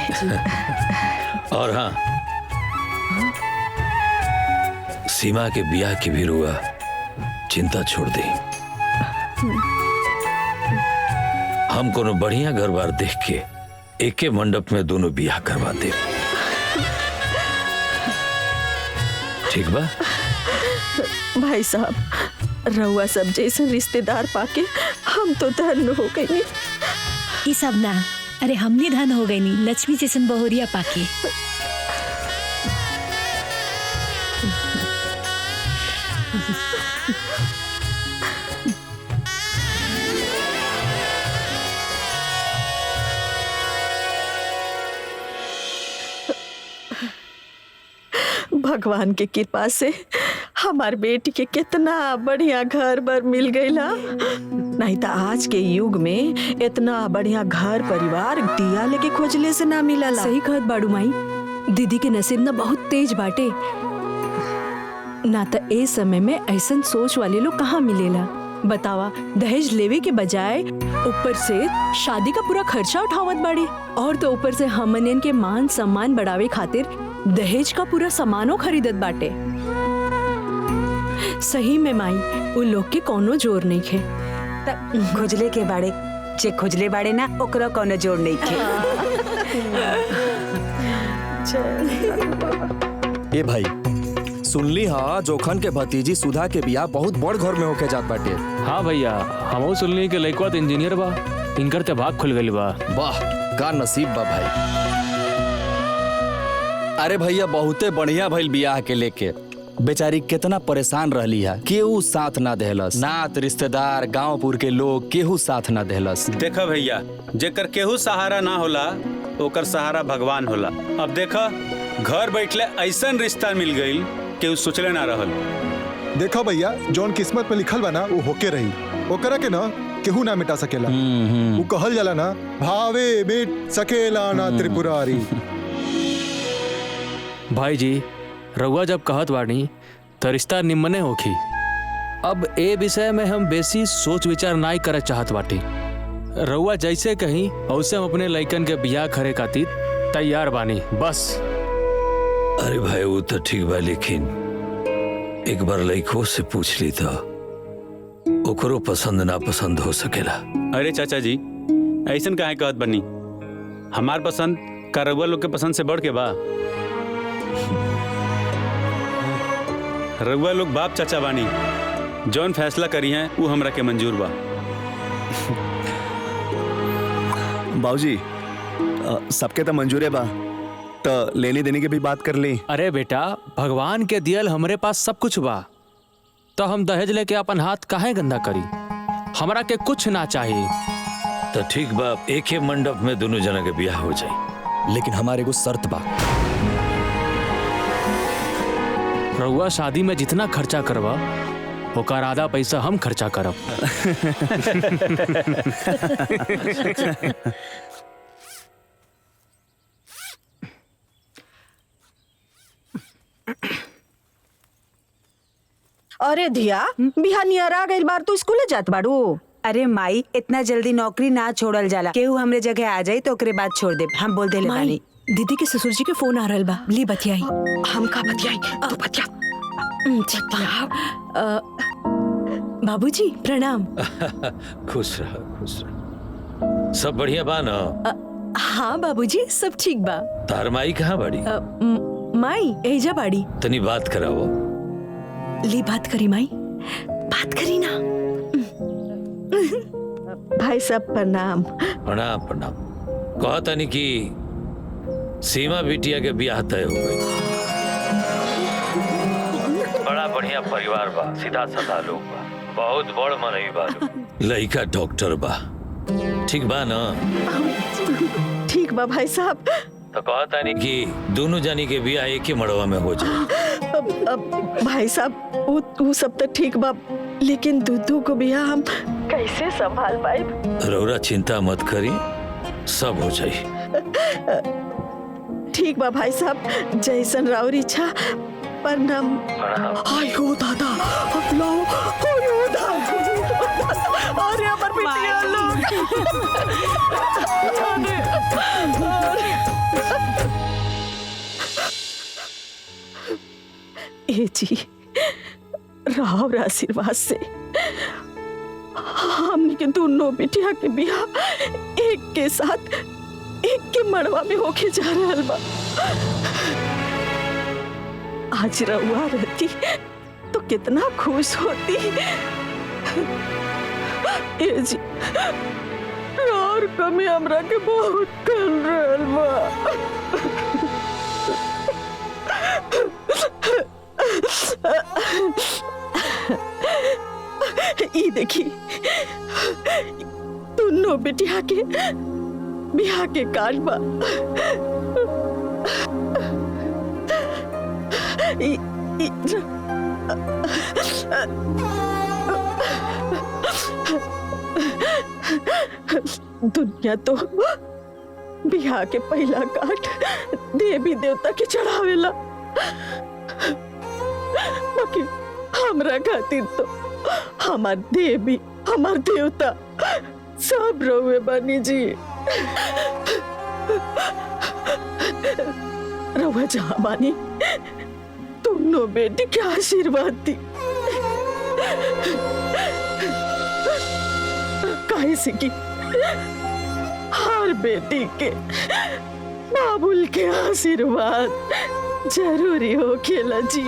और हाँ, सीमा के ब्याह की भी रुआ चिंता छोड़ दे। हम कोनो बढ़िया घर बार देख के एके मंडप में दोनों ब्याह करवा दे, ठीक बा? भाई साहब, रउआ सब जैसे रिश्तेदार पाके हम तो धन्य हो गई। ये सब ना, अरे हमनी धन हो गई नी लक्ष्मी जैसन बहुरिया पाके। भगवान की कृपा से हमार बेटी के कितना बढ़िया घर बर मिल गईला, नहीं तो आज के युग में इतना बढ़िया घर परिवार दिया लेके खोजले से ना मिला। सही कहत बाड़ू माई, दीदी के नसीब ना बहुत तेज बाटे, ना तो ए समय में ऐसन सोच वाले लोग कहाँ मिलेला। बतावा, दहेज लेवे के बजाय ऊपर से शादी का पूरा खर्चा उठावत बाड़ी, और तो ऊपर से हमन के मान सम्मान बढ़ावे खातिर दहेज का पूरा सामानो खरीदत बाटे। सही में माई, उन लोग के कोनो जोर नहीं खे। खोजले के बाड़े जे खोजले बाड़े ना ओकरा कोनो जोड़ नहीं खे। ए भाई सुनली हा जोखन के भतीजी सुधा के बियाह बहुत बड़ घर में होके जात बाटे। हाँ भैया हमहू सुनली कि लइकवा तो इंजीनियर बा, इनकर ते भाग खुल गइल बा। वाह का नसीब बा भाई। अरे भैया बहुते बढ़िया भइल बियाह के लेके। बेचारी कितना परेशान रहली है, केहू साथ ना देहलस, नात रिश्तेदार गांवपुर के लोग केहू साथ ना देहलस। देखा भैया जेकर केहू सहारा ना होला ओकर सहारा भगवान होला। अब देखा घर बैठले ऐसन रिश्ता मिल गई केहू सोचले ना रहल। देखा भैया जौन किस्मत में लिखल बा ना वो होके रही, ओकरा के ना केहू ना मिटा सकेला। वो कहल जाला ना भावे मिट सकेला ना त्रिपुरारी। भाई जी रउआ जब कहत बानी तो रिश्ता निम्मने होखी। अब ए विषय में हम बेसी सोच विचार नाई करे चाहत बाटी। रउआ जैसे कहीं वैसे हम अपने लइकन के बियाह करे खातिर तैयार बानी बस। अरे भाई वो तो ठीक बा, लेकिन एक बार लइको से पूछ ली तो ओकरो पसंद ना पसंद हो सकेला। अरे चाचा जी ऐसन काहे कहत बनी, हमार पसंद का रउआ लोग के पसंद से बढ़ के बा। रउआ लोग बाप चाचा बानी, जौन फैसला करी है वो हमरा के मंजूर बा। बाबूजी सबके तो मंजूर है बा, तो लेने देने की भी बात कर ली। अरे बेटा भगवान के दियल हमरे पास सब कुछ बा, तो हम दहेज लेके अपन हाथ काहे गंदा करी। हमरा के कुछ ना चाहिए। तो ठीक बा, एक ही मंडप में दोनों जना के ब्याह हो जाए, लेकिन हमारे को शर्त बा। रउआ शादी में जितना खर्चा करवा ओकर आधा पैसा हम खर्चा करब। अरे धिया बिहानियर आ गइल बार तू स्कूले जात बाड़ू। अरे माई इतना जल्दी नौकरी ना छोड़ल जाला, केहू हमरे जगह आ जाई तो ओकरे बाद छोड़ दे। हम बोल देले बानी। दीदी के ससुर जी के फोन आ रहल बा, ली बतियाई। हम का बतियाई, तू बतिया। बाबूजी प्रणाम। खुश रह खुश रह। सब बढ़िया बा ना? हाँ बाबूजी सब ठीक बा। तार माई कहाँ बाड़ी? माई एजा बाड़ी। तनी बात करावो। ली बात करी माई, बात करी ना। भाई साहब प्रणाम। प्रणाम प्रणाम। कहा तनी कि सीमा बिटिया के ब्याह तय हो गई। बड़ा बढ़िया परिवार बा, सीधा साधा लोग बा, बहुत बड़ मनई बा। लइका डॉक्टर बा, ठीक बा ना? ठीक बा भाई साहब। तो कहता नहीं कि दोनों जानी के ब्याह एक ही मड़वा में हो जाए। अब भाई साहब वो सब तो ठीक बा, लेकिन दूधू को ब्याह हम कैसे संभाल पाए? रौरा चिंता मत करी, सब हो जाए। ठीक बा भाई साहब, जैसन राउर इच्छा। प्रणाम। आयो दादा, आयो दादा। अरे अमर बिटिया लोग। ए जी राव आशीर्वाद से हमने के दोनों बिटिया के ब्याह एक के साथ एक के मड़वा में होके जा रहा बा। आज रउआ रहती तो कितना खुश होती। ए जी और कमी हमरा के बहुत कर रहल बा। ई देखी दोनों बिटिया के बियाह के कार्ड बा। दुनिया तो बियाह के पहला कार्ड देवी देवता के चढ़ावेला, बाकी हमरा खातिर तो हमार देवी हमार देवता सब रहुए बनी जी। रहुआ जहाँ बानी दोनों बेटी के आशीर्वाद दी। काहे से कि हर बेटी के बाबुल के आशीर्वाद जरूरी हो खेला जी।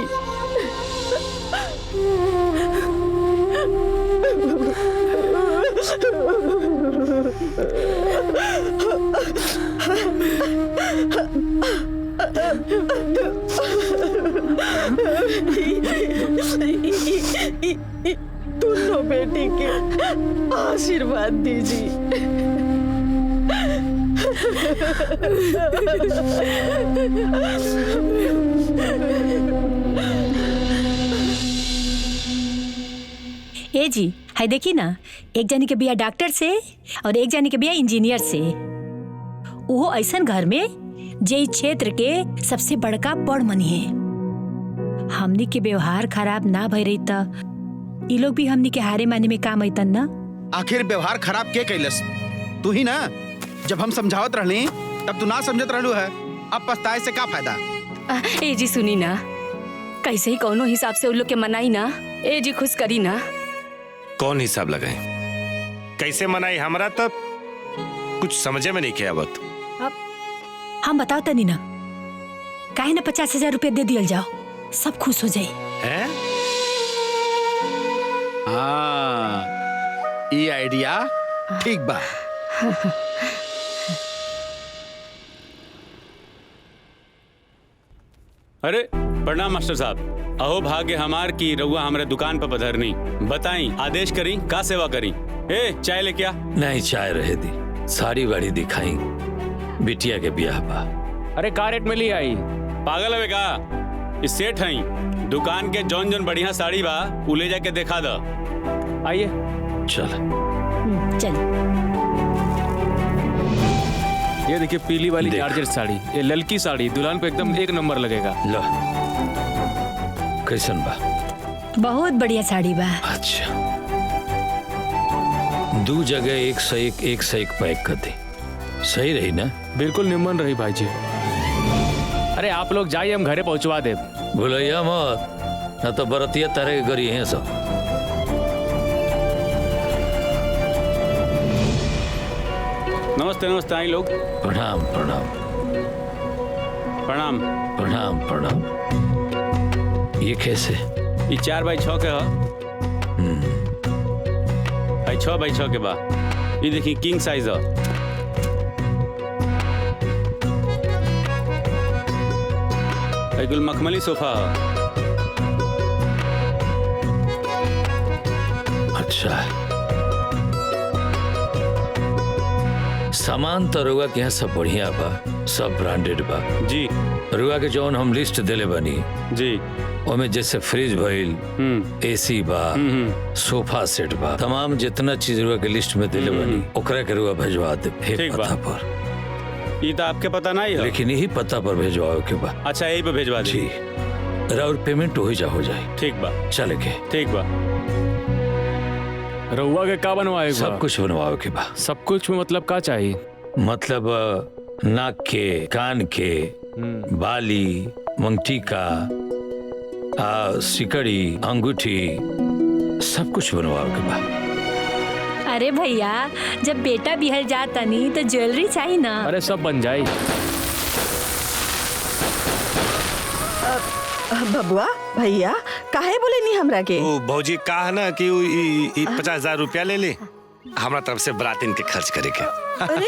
दोनों बेटी के आशीर्वाद दीजिए। ए जी, हाय देखी ना, एक जानी के बिया डॉक्टर से और एक जानी के बिया इंजीनियर से। वो ऐसन घर में जे इस क्षेत्र के सबसे बड़का बड़ मनी है। हमनी के व्यवहार खराब ना भई रही त ये लोग भी हमनी के हारे माने में काम अइतन ना। आखिर व्यवहार खराब के कैलस? तू ही ना। जब हम समझावत रहली तब तू ना समझत रहलू है। अब पछताए से का फायदा? ए जी सुनी ना, कैसे ही कौनो हिसाब से उन लोग के मनाई ना। ए जी खुश करी ना। कौन हिसाब लगाए, कैसे मनाई? हमरा तब कुछ समझे में नहीं किया आवत। अब हम बताओ तनी ना, काहे ना 50,000 रुपया दे दियल जाओ, सब खुश हो जाए। हैं? हाँ, ये आइडिया ठीक बा। अरे प्रणाम मास्टर साहब। अहो भाग्य हमार की रउआ हमारे दुकान पर पधरनी। बताई आदेश करी, का सेवा करी? ए चाय ले क्या? नहीं, चाय रहे दी, साड़ी वाड़ी दिखाई, बिटिया के ब्याह बा। अरे का रेट में ली आई? पागल है का? इस सेठ हई, दुकान के जौन जौन बढ़िया साड़ी बा उ ले जाके दिखा द। आइए चल चल। ये देखिए पीली वाली जॉर्जेट साड़ी, ये ललकी साड़ी दुल्हन पे एकदम एक नंबर लगेगा। लो, कैसन बा? बहुत बढ़िया साड़ी बा। अच्छा, दो जगह एक से एक पैक कर दे, सही रही ना? बिल्कुल निमन रही भाई जी। अरे आप लोग जाइए, हम घरे पहुंचवा दे। भूलैया मत, न तो बरतिया तरह के गरी है सब। नमस्ते नमस्ते, आई लोग। प्रणाम प्रणाम प्रणाम प्रणाम प्रणाम। ये कैसे? ये 4x6 के है। 6x6 के बा। ये देखिए किंग साइज है। गुल मखमली सोफा है। अच्छा, सामान तो रुआ के यहाँ सब बढ़िया बा, सब ब्रांडेड बा जी। रुआ के जौन हम लिस्ट देले बनी जी, ओमे जैसे फ्रिज भइल, एसी बा, सोफा सेट बा, तमाम जितना चीज रुआ के लिस्ट में देले बनी ओकरा के रुआ भेजवा दे पता पर। ये तो आपके पता नहीं है, लेकिन यही पता पर भेजवाओ के बा। अच्छा, यही पे भेजवा दे। जी, और पेमेंट हो जाए। ठीक बा, चले के। ठीक बा। रउआ के का बनवाए? सब कुछ बनवाओ के बा। सब कुछ में मतलब का चाहिए? मतलब नाक के, कान के, बाली, मंगटी का, सिकड़ी, अंगूठी, सब कुछ बनवाओ के बा। अरे भैया, जब बेटा बिहल जाता नहीं तो ज्वेलरी चाहिए ना। अरे सब बन जाए। बबुआ भैया काहे बोले नहीं हमरा के? ओ भौजी कहा ना कि 50,000 रुपया ले ले, हमारा तरफ से बरातीन के खर्च करे के।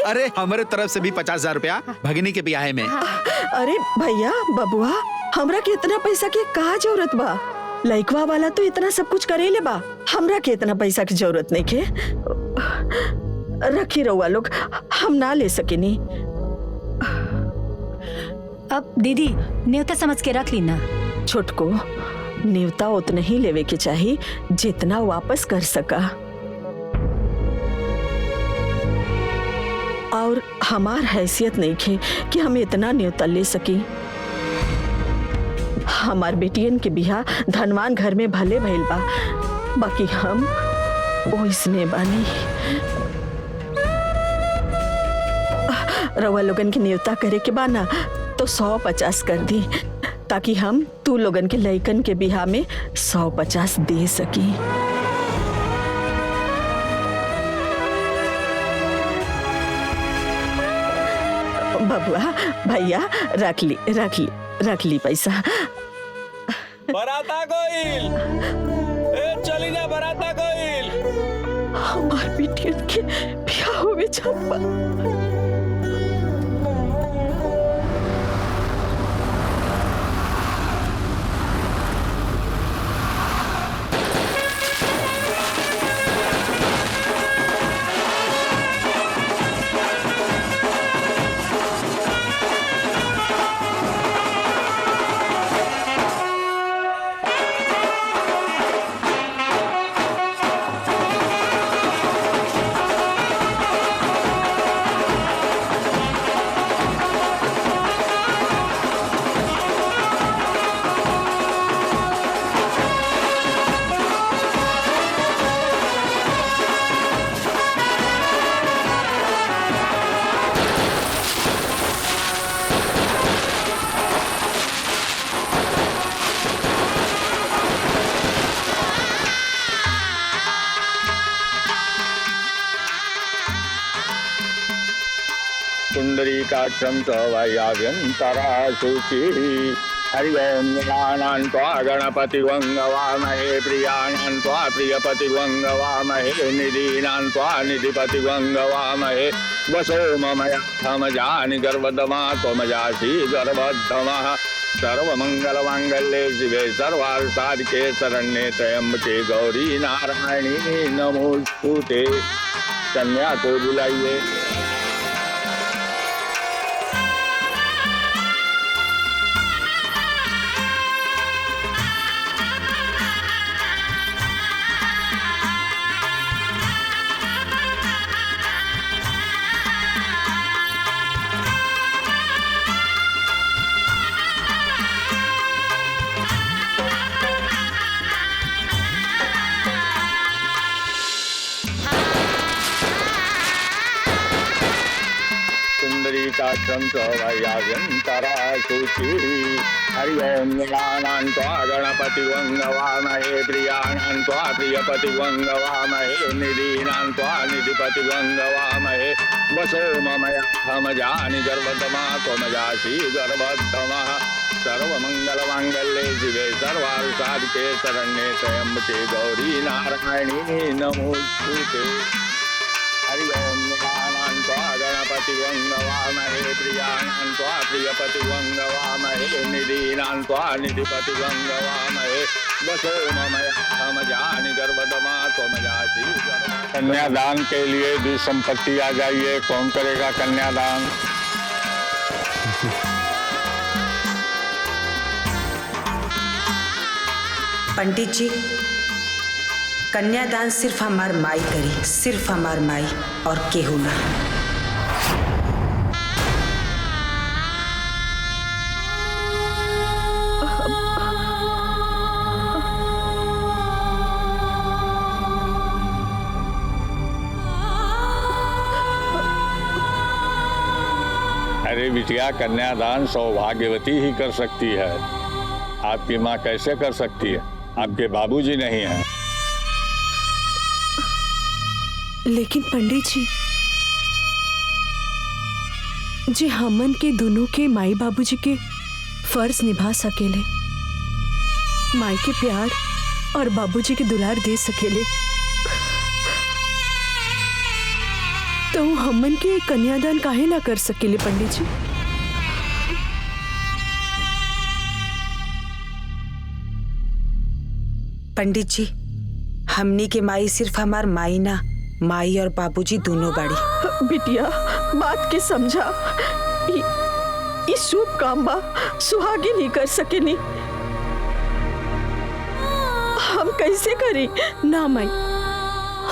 अरे हमारे तरफ से भी 50,000 रुपया भगिनी के ब्याह में। अरे भैया बबुआ, हमरा के इतना पैसा के का जरूरत बा? लइकवा वाला तो इतना सब कुछ करेले बा, हमरा के इतना पैसा की जरूरत नहीं के। रखी रहुआ लोग, हम ना ले सकेनी। अब दीदी न्योता समझ के रख ली ना। छोटको, न्योता उतना ही लेवे के चाहिए जितना वापस कर सका। और हमार हैसियत नहीं खे कि हम इतना न्योता ले सकी। हमार बेटियन के बिहा धनवान घर में भले भइल बा, बाकी हम ओइसने बानी। रवा लोगन के न्योता करे के बाना तो 150 कर दी, ताकि हम तू लोगन के लइकन के बिहा में 150 दे सकी। बबुआ भैया रख ली पैसा। बराता गोइल, ए चली जा बराता गोइल। हमार बिटियन के ब्याह होवे जात बा। पुंडरीकाक्षं च वायाभ्यन्तरा शुचिः हरि ओं गणानां त्वा गणपतिवङ्गवामहे प्रियाणां त्वा प्रियपतिवङ्गवामहे निधीनां त्वा निधिपतिवङ्गवामहे वसो ममयामजानि गर्भदमा त्वमजासि गर्भद्धमः सर्वमङ्गलमाङ्गल्ये शिवे सर्वार्थसाधिके शरण्ये त्र्यम्बके गौरी नारायणी नमोस्तुते। कन्या को बुलाइए। पुंडरीकाक्षं च वायाभ्यन्तरा शुचिः हरि ओं गणानां त्वा गणपतिवङ्गवामहे प्रियाणां त्वा प्रियपतिवङ्गवामहे निधीनां त्वा निधिपतिवङ्गवामहे वसो ममयामजानि गर्भदमा त्वमजासि गर्भद्धमः सर्वमङ्गलमाङ्गल्ये शिवे सर्वार्थसाधिके शरण्ये त्र्यम्बके गौरी नारायणी नमोस्तुते। हरि ओं गणानां त्वा गणपतिवङ्गवामहे प्रियाणां त्वा प्रियपतिवङ्गवामहे निधीनां त्वा निधिपतिवङ्गवामहे वसो ममयामजानि गर्भदमा त्वमजासि गर्भद्धमः। कन्यादान के लिए भी संपत्ति आ जाइए। कौन करेगा कन्यादान? पंडित जी, कन्यादान सिर्फ हमार माई करी, सिर्फ हमार माई और केहू ना। अरे बिटिया, कन्यादान सौभाग्यवती ही कर सकती है। आपकी माँ कैसे कर सकती है? आपके बाबूजी नहीं हैं। लेकिन पंडित जी हमन के दोनों के माई बाबूजी के फर्ज निभा सकेले, माई के प्यार और बाबूजी के दुलार दे सकेले, तो हमन के कन्यादान काहे ना कर सकेले पंडित जी? पंडित जी, हमनी के माई सिर्फ हमार माई ना, माई और बाबूजी दोनों बाड़ी। बिटिया बात के समझा, इस शुभ काम बा सुहागी नहीं कर सकेनी, हम कैसे करी? ना माई,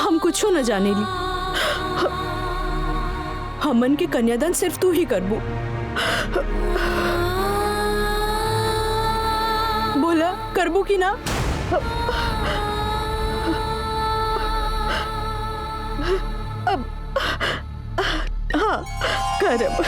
हम कुछो न जाने ली। हमन के कन्यादान सिर्फ तू ही करबू। बोला करबू की ना? अब हाँ करब।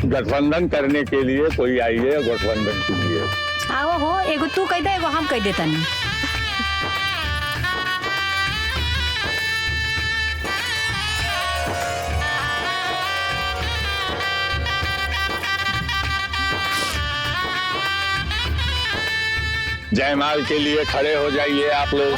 गठबंधन करने के लिए कोई आइए, गठबंधन कीजिए। आओ हो, एगो तू कह दे, एगो हम कह देता नहीं। जयमाल के लिए खड़े हो जाइए आप लोग।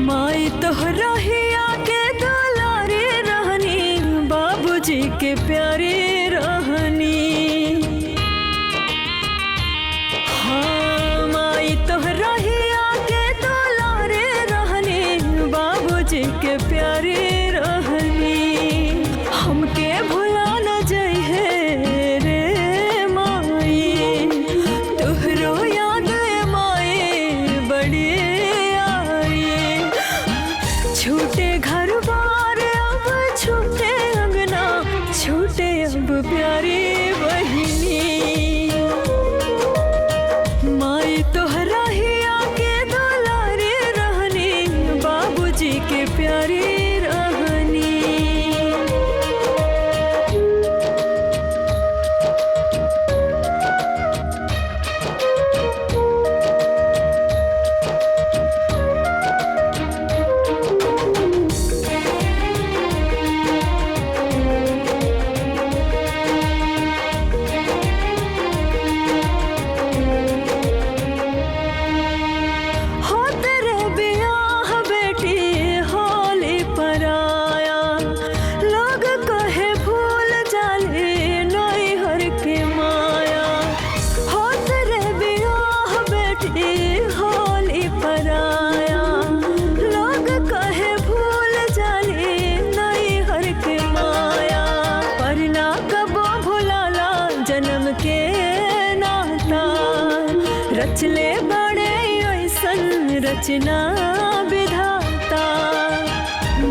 माई तोहरा ही आके दुलारी रहनी, बाबूजी के प्यारी रहनी। हाँ माई तोहरा ही आके दुलारी रहनी, बाबूजी के प्यारी रहनी। हमके भुला न जइहे रे माई, तोहरो याद माई बड़ी छूटे घर बार अब छूटे अंगना, छूटे अब प्यारी बहिनी। माई तोहरा ही आके दुलारी रहनी, बाबूजी के प्यारी रहनी। रचले बड़े ऐसन रचना विधाता,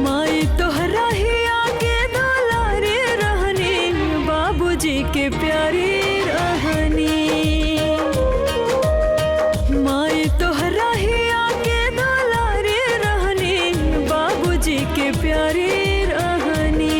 माई तोहरा ही आके दुलारी रहनी, बाबूजी के प्यारी रहनी। माई तोहरा ही आके दुलारी रहनी, बाबूजी के प्यारी रहनी।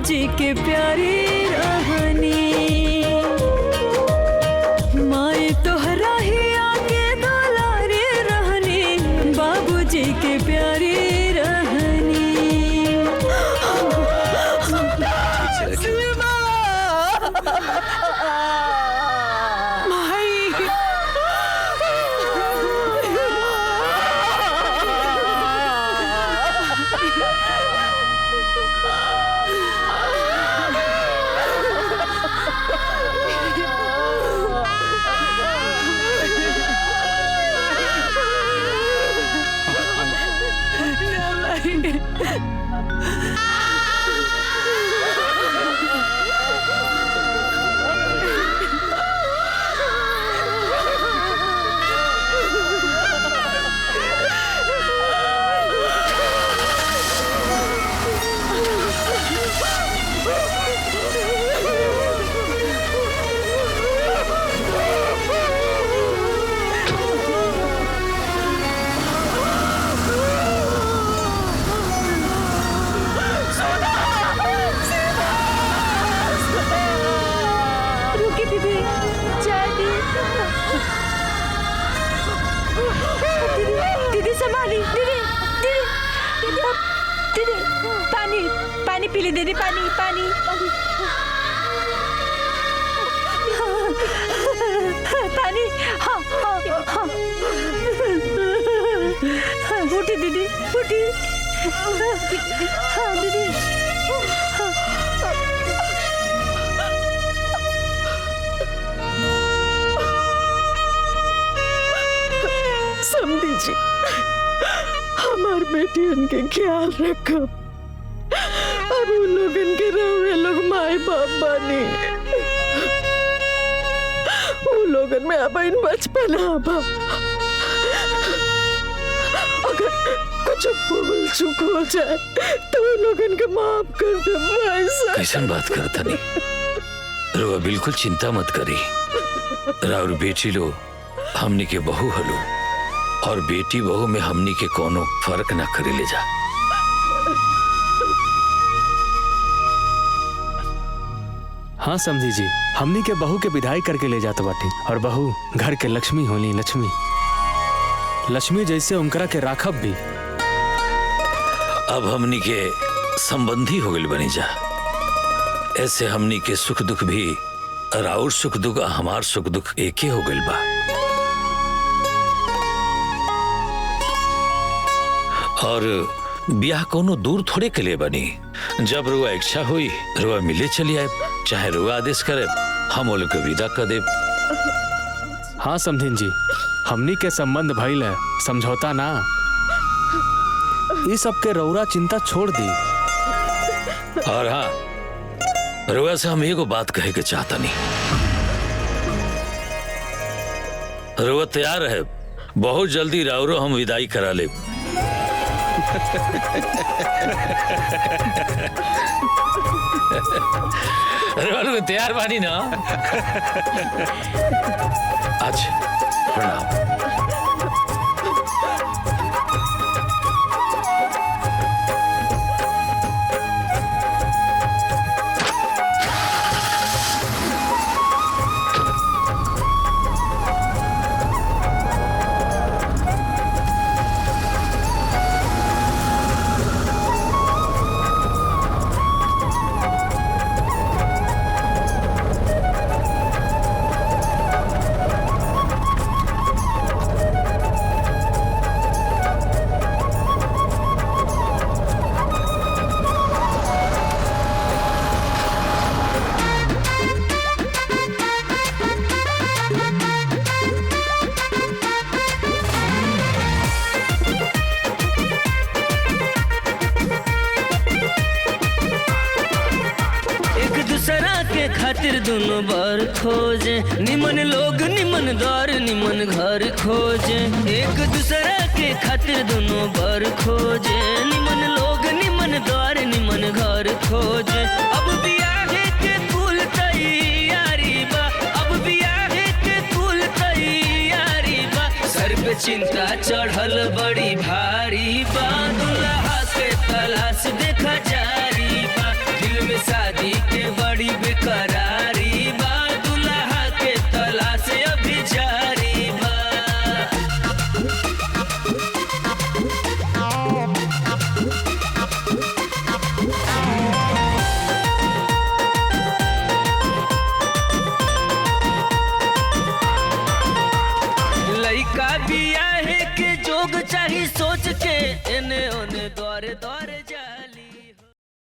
बाबूजी के प्यारी रहनी माए तोहरा ही आके दुलारी रहनी बाबूजी के प्यारी रहनी पानी पी ली दीदी, पानी पानी पानी। हाँ हाँ हाँ उठी दीदी, उठी। हाँ दीदी। समझी जी, हमार बेटियन के ख्याल रखब। अब उन लोगन के रहुए लोग माए बाप बानी, उन लोगन में अब इन बचपन आबा। अगर कुछ भूल चूक हो जाए तो उन लोगन के माफ कर दे भाई साहब। कैसन बात करता नहीं, रुआ बिल्कुल चिंता मत करी। राउर बेटी लो हमनी के बहू हलो, और बेटी बहू में हमनी के कोनो फर्क ना करे ले जा। हाँ समझी जी, हमनी के बहू के विदाई करके ले जाते बाटी, और बहू घर के लक्ष्मी होली। लक्ष्मी लक्ष्मी जैसे उनकरा के राखब भी। अब हमनी के संबंधी हो गए बनी जा, ऐसे हमनी के सुख दुख भी राउर सुख दुख हमार सुख दुख एक ही हो गए बा। और ब्याह कोनो दूर थोड़े के लिए बनी, जब रुआ इच्छा हुई रुआ मिले चली आए, चाहे रुआ आदेश करे हम वो लोग के विदा कर दे। हाँ समझिन जी, हमनी के संबंध भइल है, समझौता ना। इस सब के रौरा चिंता छोड़ दी। और हाँ, रुआ से हम एगो बात कहे के चाहता नहीं। रुआ तैयार है, बहुत जल्दी राउरो हम विदाई करा ले। अरे तैयार बानी ना? अच्छा प्रणाम। खातिर दोनों बार खोजे, निमन लोग निमन द्वार निमन घर खोजे। एक दूसरा के खातिर दोनों बार खोजे, निमन लोग निमन द्वार निमन घर खोजे। अब बियाह के कुल तैयारी बा, अब बियाह के कुल तैयारी बा। सर पे चिंता चढ़ल बड़ी भारी।